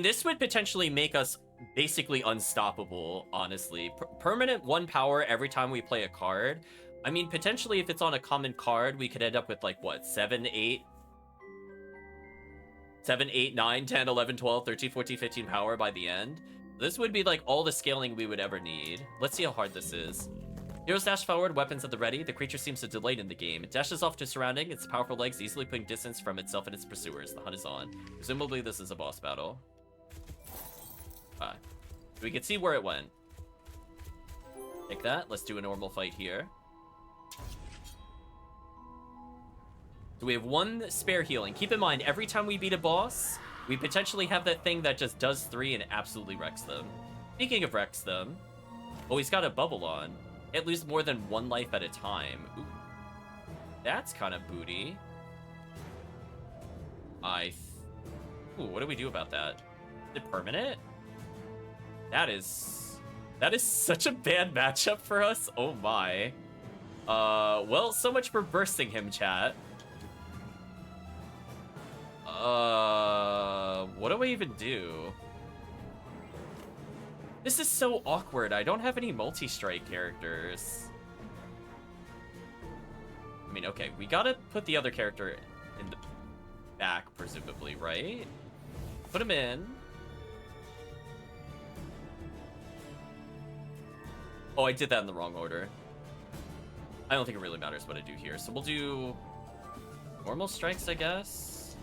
this would potentially make us basically unstoppable, honestly. Permanent 1 power every time we play a card. I mean, potentially if it's on a common card, we could end up with like, what, 7, 8, 9, 10, 11, 12, 13, 14, 15 power by the end. This would be like all the scaling we would ever need. Let's see how hard this is. Heroes dash forward, weapons at the ready. The creature seems to delight in the game. It dashes off to surrounding, its powerful legs easily putting distance from itself and its pursuers. The hunt is on. Presumably this is a boss battle. We can see where it went. Take that. Let's do a normal fight here. So we have 1 spare healing. Keep in mind, every time we beat a boss, we potentially have that thing that just does 3 and absolutely wrecks them. Speaking of wrecks them, oh, he's got a bubble on. It loses more than 1 life at a time. Ooh. That's kind of booty. Ooh, what do we do about that? Is it permanent? That is such a bad matchup for us. Oh my. Well, so much for bursting him, chat. What do I even do? This is so awkward. I don't have any multi-strike characters. I mean, okay, we gotta put the other character in the back, presumably, right? Put him in. Oh, I did that in the wrong order. I don't think it really matters what I do here. So we'll do normal strikes, I guess.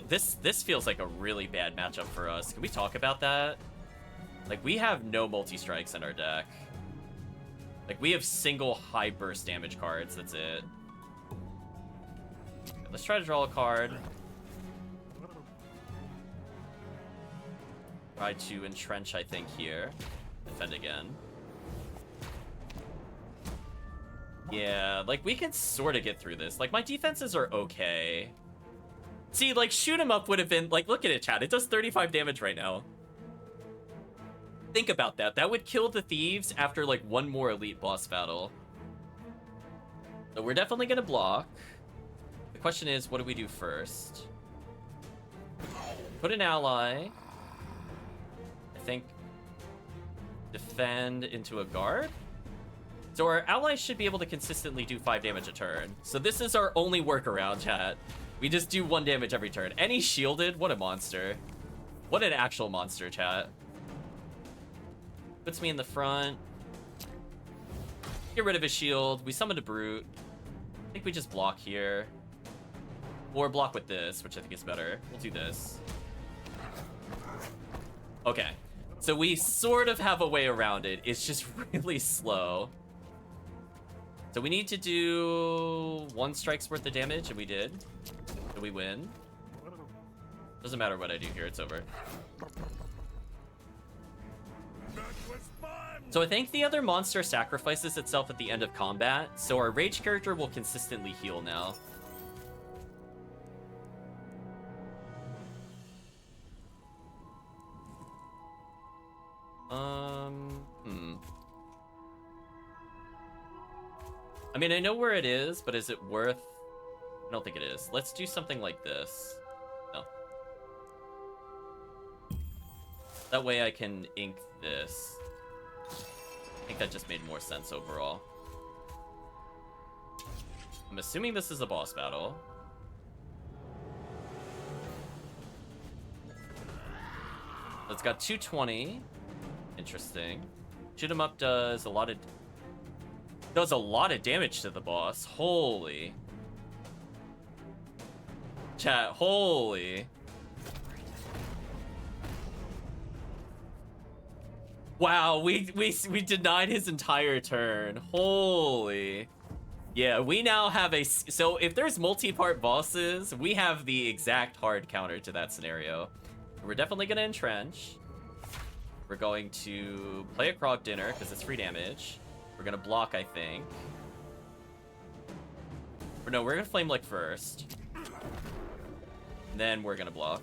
This feels like a really bad matchup for us. Can we talk about that? Like, we have no multi-strikes in our deck. Like, we have single high burst damage cards. That's it. Okay, let's try to draw a card. Try to entrench, I think, here. Defend again. Yeah, like, we can sort of get through this. Like, my defenses are okay. See, like, shoot 'em up would have been... Like, look at it, chat. It does 35 damage right now. Think about that. That would kill the thieves after, like, 1 more elite boss battle. So we're definitely going to block. The question is, what do we do first? Put an ally. I think defend into a guard. So our allies should be able to consistently do 5 damage a turn. So this is our only workaround, chat. We just do 1 damage every turn. And he's shielded. What a monster. What an actual monster, chat. Puts me in the front. Get rid of his shield. We summon a brute. I think we just block here. Or block with this, which I think is better. We'll do this. Okay. So we sort of have a way around it. It's just really slow. So we need to do 1 strike's worth of damage, and we did. So we win. Doesn't matter what I do here, it's over. So I think the other monster sacrifices itself at the end of combat, so our rage character will consistently heal now. I mean, I know where it is, but is it worth... I don't think it is. Let's do something like this. No. That way I can ink this. I think that just made more sense overall. I'm assuming this is a boss battle. It's got 220. Interesting. Shoot 'em up does a lot of damage to the boss. Holy. Chat, holy. Wow, we denied his entire turn. Holy. Yeah, we now have a... So if there's multi-part bosses, we have the exact hard counter to that scenario. We're definitely going to entrench. We're going to play a Krog Dinner, because it's free damage. We're going to block, I think. Or no, we're going to Flame Lick first. And then we're going to block.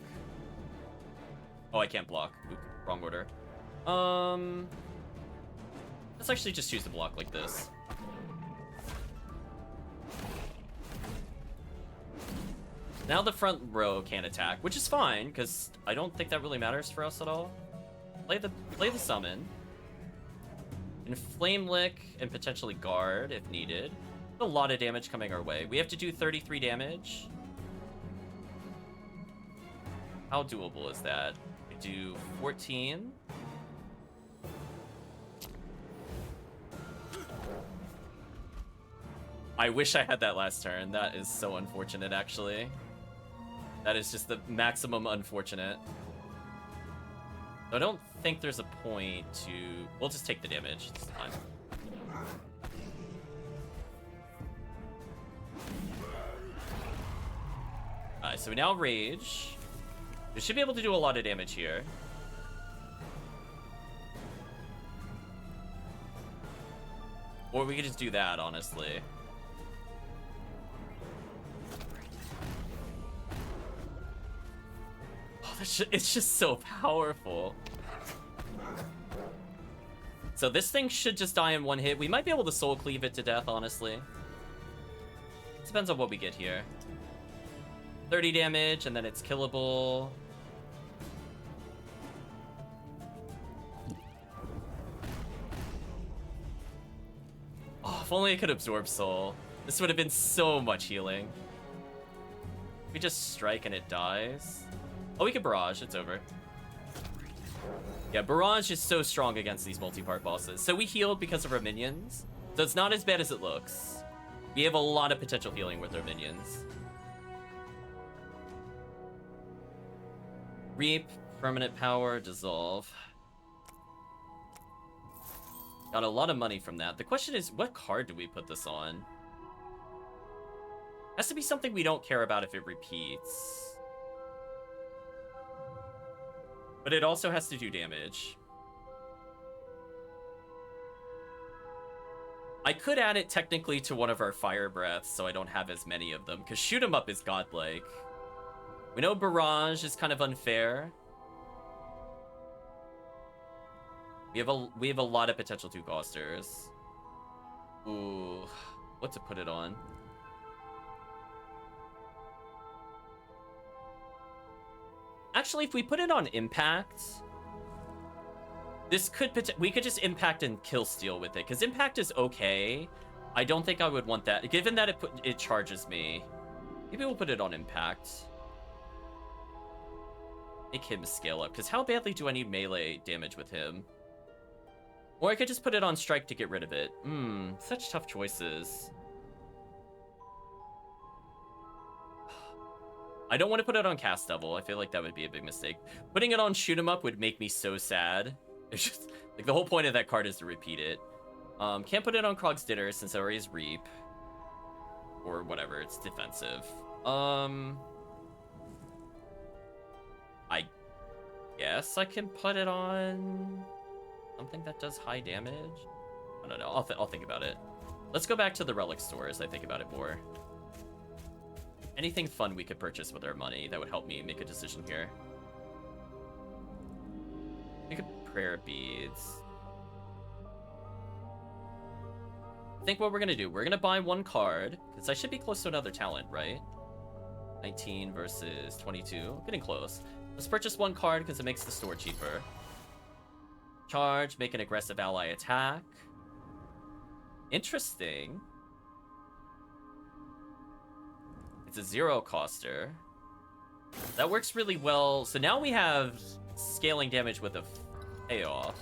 Oh, I can't block. Oop, wrong order. Let's actually just choose to block like this. Now the front row can't attack, which is fine, because I don't think that really matters for us at all. Play the summon. And Flame Lick and potentially guard if needed. A lot of damage coming our way. We have to do 33 damage. How doable is that? We do 14. I wish I had that last turn. That is so unfortunate, actually. That is just the maximum unfortunate. I don't think there's a point to... We'll just take the damage. It's fine. Alright, so we now rage. We should be able to do a lot of damage here. Or we could just do that, honestly. It's just so powerful. So this thing should just die in one hit. We might be able to soul cleave it to death, honestly. Depends on what we get here. 30 damage, and then it's killable. Oh, if only I could absorb soul. This would have been so much healing. We just strike and it dies. Oh, we can barrage. It's over. Yeah, barrage is so strong against these multi-part bosses. So we healed because of our minions. So it's not as bad as it looks. We have a lot of potential healing with our minions. Reap, permanent power, dissolve. Got a lot of money from that. The question is, what card do we put this on? Has to be something we don't care about if it repeats. But it also has to do damage. I could add it technically to one of our fire breaths so I don't have as many of them, because shoot 'em up is godlike. We know barrage is kind of unfair. We have a lot of potential two-costers. Ooh, what to put it on? Actually, if we put it on impact, this could we could just impact and kill steal with it, because impact is okay. I don't think I would want that, given that it charges me. Maybe we'll put it on impact. Make him scale up, because how badly do I need melee damage with him? Or I could just put it on strike to get rid of it. Such tough choices. I don't want to put it on cast double. I feel like that would be a big mistake. Putting it on shoot 'em up would make me so sad. It's just like the whole point of that card is to repeat it. Can't put it on Krog's Dinner since it already is Reap. Or whatever, it's defensive. I guess I can put it on something that does high damage. I don't know. I'll think about it. Let's go back to the relic store as I think about it more. Anything fun we could purchase with our money that would help me make a decision here. We could prayer beads. think what we're gonna do, we're gonna buy one card, because I should be close to another talent, right? 19 versus 22, getting close. Let's purchase one card because it makes the store cheaper. Charge, make an aggressive ally attack. Interesting. It's a 0-coster. That works really well. So now we have scaling damage with a payoff.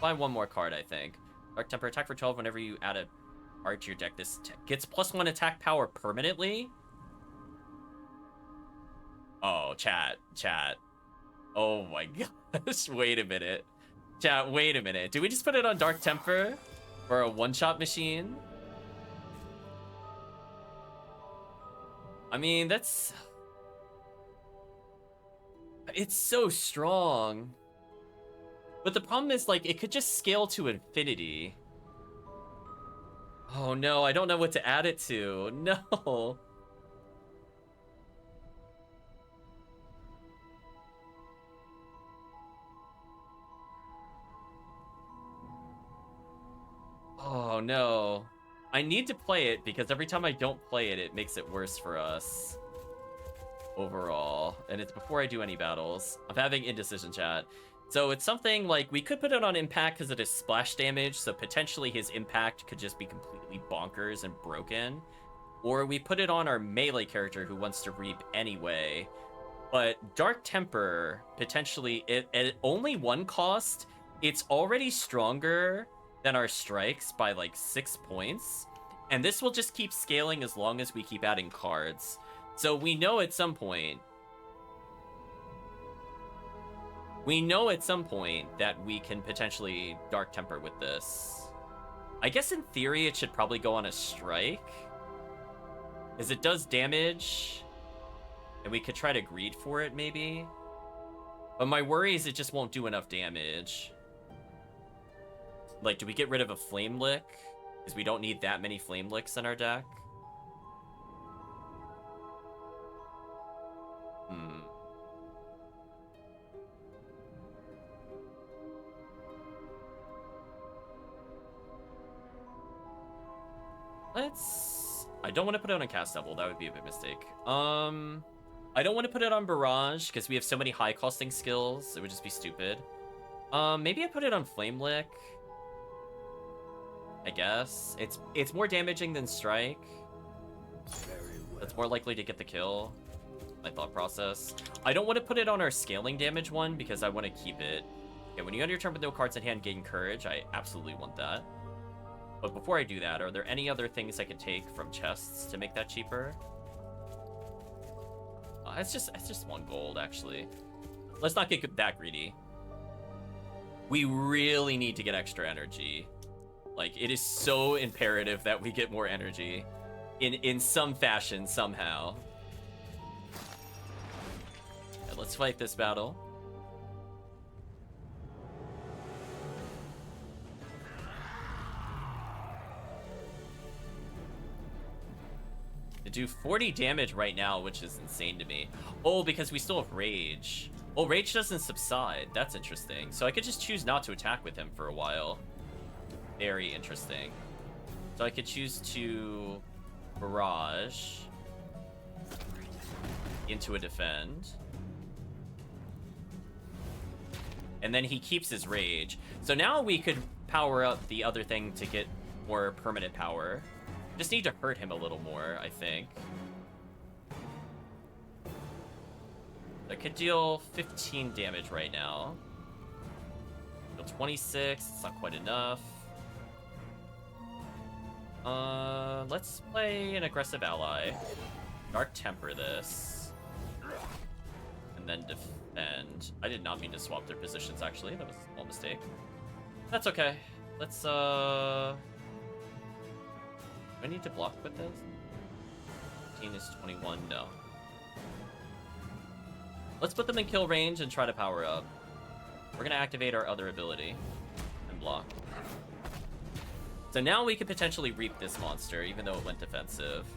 Buy one more card, I think. Dark Temper, attack for 12 whenever you add a card to your deck. This gets +1 attack power permanently. Oh, chat. Oh my gosh, wait a minute. Chat, wait a minute. Do we just put it on Dark Temper for a one-shot machine? I mean, that's... It's so strong. But the problem is, like, it could just scale to infinity. Oh no, I don't know what to add it to. No. Oh no. I need to play it because every time I don't play it, it makes it worse for us. Overall. And it's before I do any battles. I'm having indecision, chat. So it's something like we could put it on impact because it is splash damage, so potentially his impact could just be completely bonkers and broken. Or we put it on our melee character who wants to reap anyway. But Dark Temper, potentially, at only one cost, it's already stronger than our strikes by like 6 points. And this will just keep scaling as long as we keep adding cards. So we know at some point that we can potentially Dark Temper with this. I guess in theory it should probably go on a strike, because it does damage, and we could try to greed for it maybe. But my worry is it just won't do enough damage. Like, do we get rid of a Flame Lick? Because we don't need that many Flame Licks in our deck. I don't want to put it on Cast Double. That would be a big mistake. I don't want to put it on Barrage because we have so many high costing skills. It would just be stupid. Maybe I put it on Flame Lick. I guess it's more damaging than Strike. It's more likely to get the kill. My thought process. I don't want to put it on our scaling damage one because I want to keep it. Okay, when you end your turn with no cards in hand, gain courage. I absolutely want that. But before I do that, are there any other things I could take from chests to make that cheaper? It's just 1 gold, actually. Let's not get that greedy. We really need to get extra energy. Like, it is so imperative that we get more energy in some fashion, somehow. Okay, let's fight this battle. To do 40 damage right now, which is insane to me. Oh, because we still have Rage. Oh, Rage doesn't subside. That's interesting. So I could just choose not to attack with him for a while. Very interesting. So I could choose to Barrage into a Defend. And then he keeps his Rage. So now we could power up the other thing to get more permanent power. Just need to hurt him a little more, I think. I could deal 15 damage right now. Deal 26, it's not quite enough. Let's play an aggressive ally. Dark Temper this. And then defend. I did not mean to swap their positions, actually. That was a small mistake. That's okay. Let's, do I need to block with this? 15 is 21, no. Let's put them in kill range and try to power up. We're gonna activate our other ability and block. So now we could potentially reap this monster, even though it went defensive.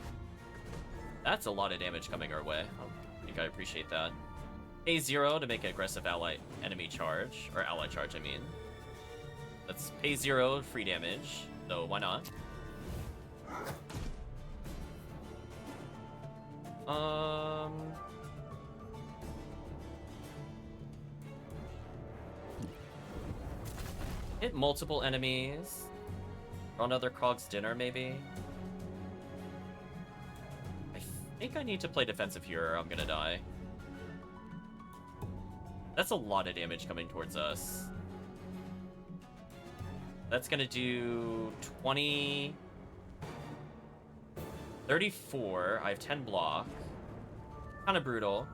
That's a lot of damage coming our way. I think I appreciate that. Pay 0 to make an aggressive enemy charge, or ally charge, I mean. Let's pay 0 free damage, so why not? Hit multiple enemies. Or another Krog's dinner, maybe. I think I need to play defensive here or I'm gonna die. That's a lot of damage coming towards us. That's gonna do 20... 34. I have 10 block. Kind of brutal.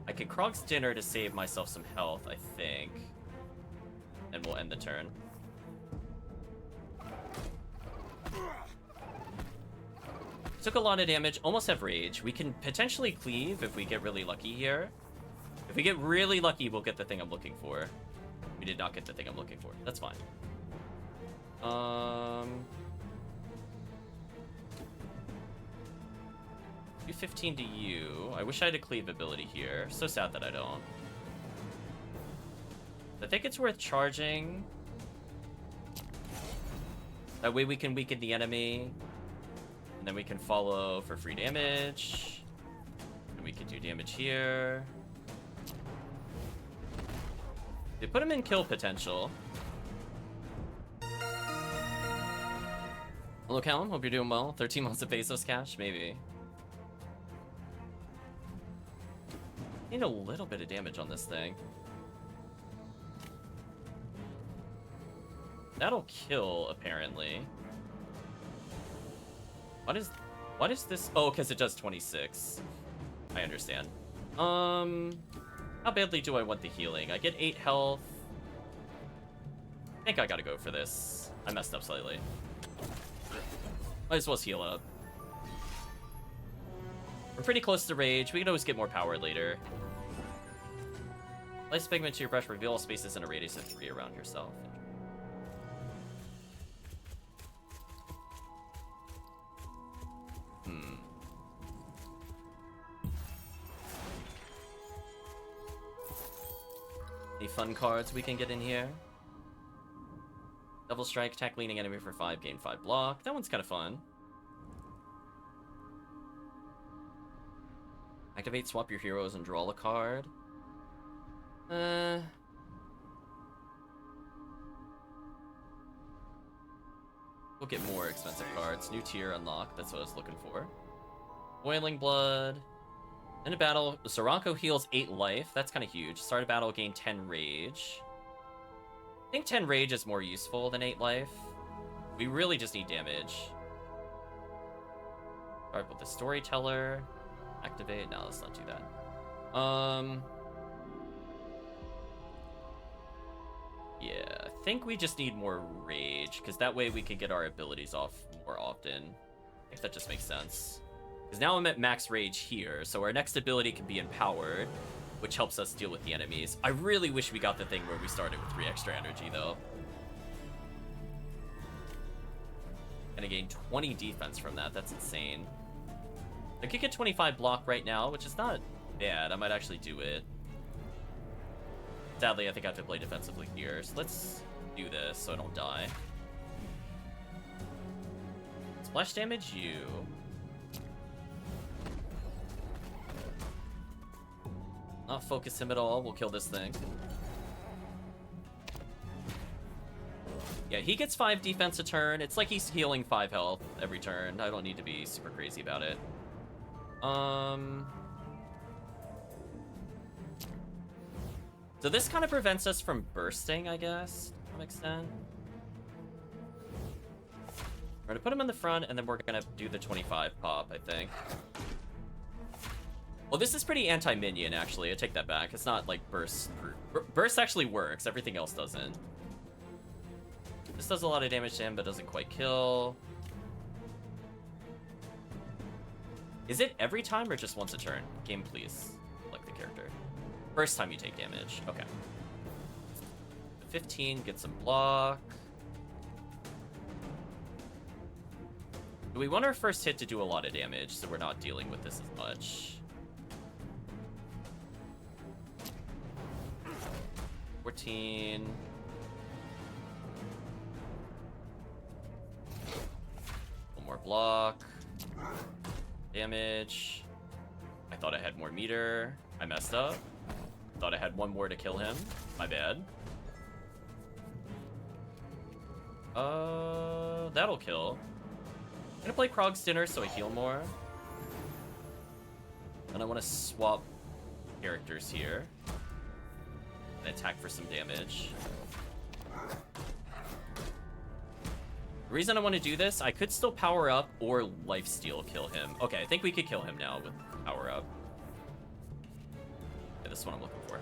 I can Krog's dinner to save myself some health, I think. And we'll end the turn. Took a lot of damage, almost have rage. We can potentially cleave if we get really lucky here. If we get really lucky, we'll get the thing I'm looking for. We did not get the thing I'm looking for. That's fine. Do 15 to you. I wish I had a cleave ability here. So sad that I don't. I think it's worth charging. That way we can weaken the enemy. And then we can follow for free damage. And we can do damage here. They put him in kill potential. Hello, Callum. Hope you're doing well. 13 months of pesos cash? Maybe. Need a little bit of damage on this thing. That'll kill, apparently. What is this? Oh, because it does 26. I understand. How badly do I want the healing? I get 8 health. I think I gotta go for this. I messed up slightly. Might as well heal up. We're pretty close to rage. We can always get more power later. Place pigment to your brush. Reveal all spaces in a radius of 3 around yourself. Any fun cards we can get in here? Double strike, attack leaning enemy for 5, gain 5 block. That one's kind of fun. Activate, swap your heroes, and draw a card. We'll get more expensive cards. New tier unlocked. That's what I was looking for. Boiling Blood. In a battle, Sorocco heals 8 life. That's kind of huge. Start a battle, gain 10 rage. I think 10 rage is more useful than 8 life. We really just need damage. Alright, with the Storyteller. Activate. No, let's not do that. Yeah, I think we just need more rage, because that way we can get our abilities off more often. I think that just makes sense. Because now I'm at max rage here, so our next ability can be empowered, which helps us deal with the enemies. I really wish we got the thing where we started with 3 extra energy, though. Gonna gain 20 defense from that. That's insane. I could get 25 block right now, which is not bad. I might actually do it. Sadly, I think I have to play defensively here, so let's do this so I don't die. Splash damage you. Not focus him at all. We'll kill this thing. Yeah, he gets 5 defense a turn. It's like he's healing 5 health every turn. I don't need to be super crazy about it. So this kind of prevents us from bursting, I guess, to some extent. We're gonna put him in the front, and then we're gonna do the 25 pop, I think. Well, this is pretty anti-minion, actually. I take that back. It's not, like, burst. Burst actually works. Everything else doesn't. This does a lot of damage to him, but doesn't quite kill. Is it every time or just once a turn? Game, please. Like the character. First time you take damage. Okay. 15, get some block. We want our first hit to do a lot of damage, so we're not dealing with this as much. 14. block. Damage. I thought I had more meter. I messed up. Thought I had one more to kill him. My bad. That'll kill. I'm gonna play Krog's Dinner so I heal more. And I want to swap characters here. And attack for some damage. The reason I want to do this, I could still power up or lifesteal kill him. Okay, I think we could kill him now with power up. Yeah, this is what I'm looking for.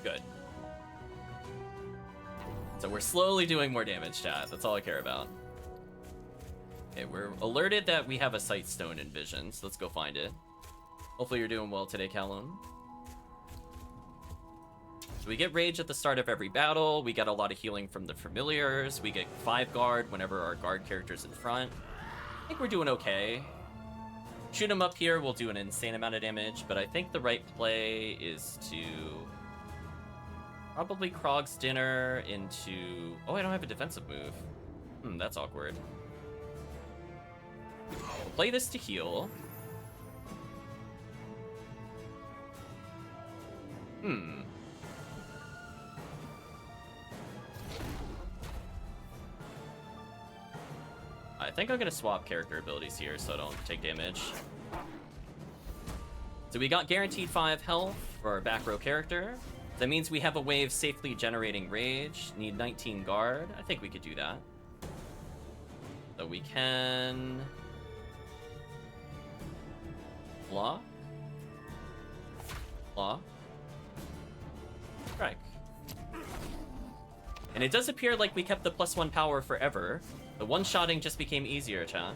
Good. So we're slowly doing more damage, chat. That's all I care about. Okay, we're alerted that we have a sight stone in vision, so let's go find it. Hopefully you're doing well today, Callum. So we get rage at the start of every battle. We get a lot of healing from the familiars. We get 5 guard whenever our guard character's in front. I think we're doing okay. Shoot him up here will do an insane amount of damage, but I think the right play is to probably Krog's Dinner into... Oh, I don't have a defensive move. That's awkward. We'll play this to heal. I think I'm gonna swap character abilities here so I don't take damage. So we got guaranteed 5 health for our back row character. That means we have a wave safely generating rage. Need 19 guard. I think we could do that. So we can block, block, strike. And it does appear like we kept the +1 power forever. The one-shotting just became easier, chat.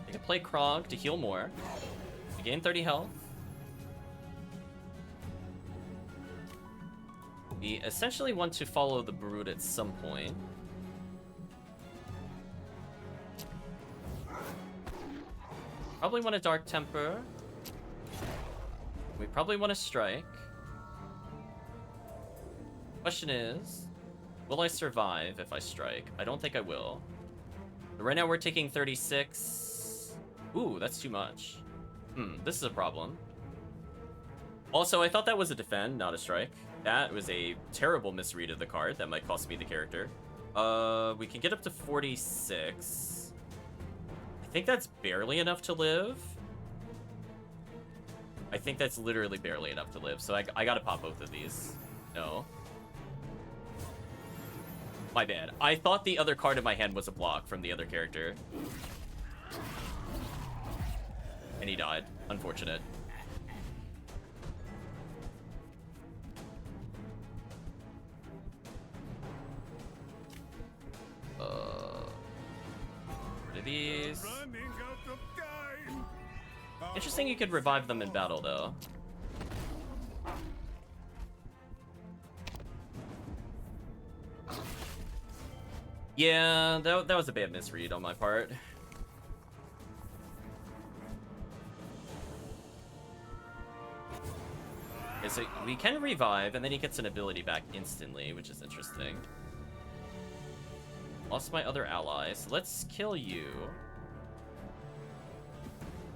I can play Krog to heal more. We gain 30 health. We essentially want to follow the Brood at some point. Probably want a Dark Temper. We probably want to strike. Question is, will I survive if I strike? I don't think I will. But right now we're taking 36. Ooh, that's too much. This is a problem. Also, I thought that was a defend, not a strike. That was a terrible misread of the card. That might cost me the character. We can get up to 46. I think that's barely enough to live. I think that's literally barely enough to live. So I gotta pop both of these. No. My bad. I thought the other card in my hand was a block from the other character. And he died. Unfortunate. Rid of these. Interesting you could revive them in battle, though. Yeah, that was a bad misread on my part. Okay, so we can revive, and then he gets an ability back instantly, which is interesting. Lost my other ally, so let's kill you.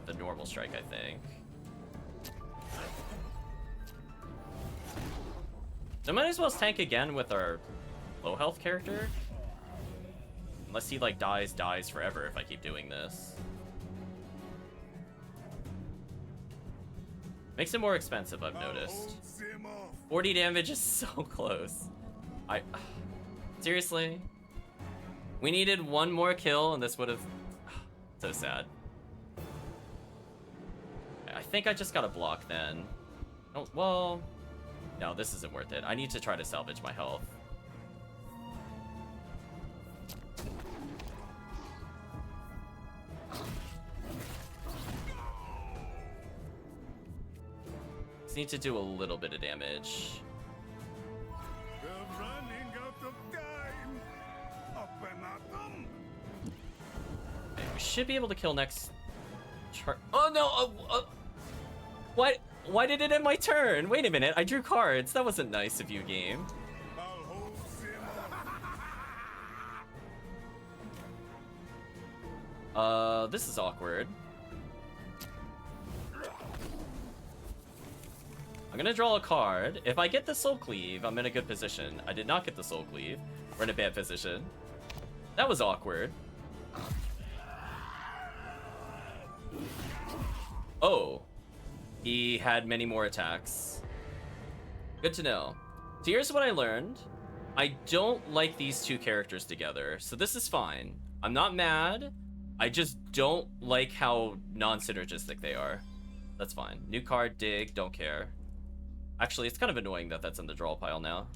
The normal strike, I think. So I might as well tank again with our low health character. Unless he, like, dies forever if I keep doing this. Makes it more expensive, I've noticed. 40 damage is so close. Seriously? We needed one more kill and this would have... So sad. I think I just gotta block then. Oh, well... No, this isn't worth it. I need to try to salvage my health. Just need to do a little bit of damage. We're running out of time. Open up them. Okay, we should be able to kill next chart. Oh no! What? Why did it end my turn? Wait a minute, I drew cards. That wasn't nice of you, game. I'll hold Sim. This is awkward. I'm gonna draw a card. If I get the Soul Cleave, I'm in a good position. I did not get the Soul Cleave. We're in a bad position. That was awkward. Oh. He had many more attacks. Good to know. So here's what I learned. I don't like these two characters together, so this is fine. I'm not mad. I just don't like how non-synergistic they are. That's fine. New card, dig, don't care. Actually, it's kind of annoying that that's in the draw pile now.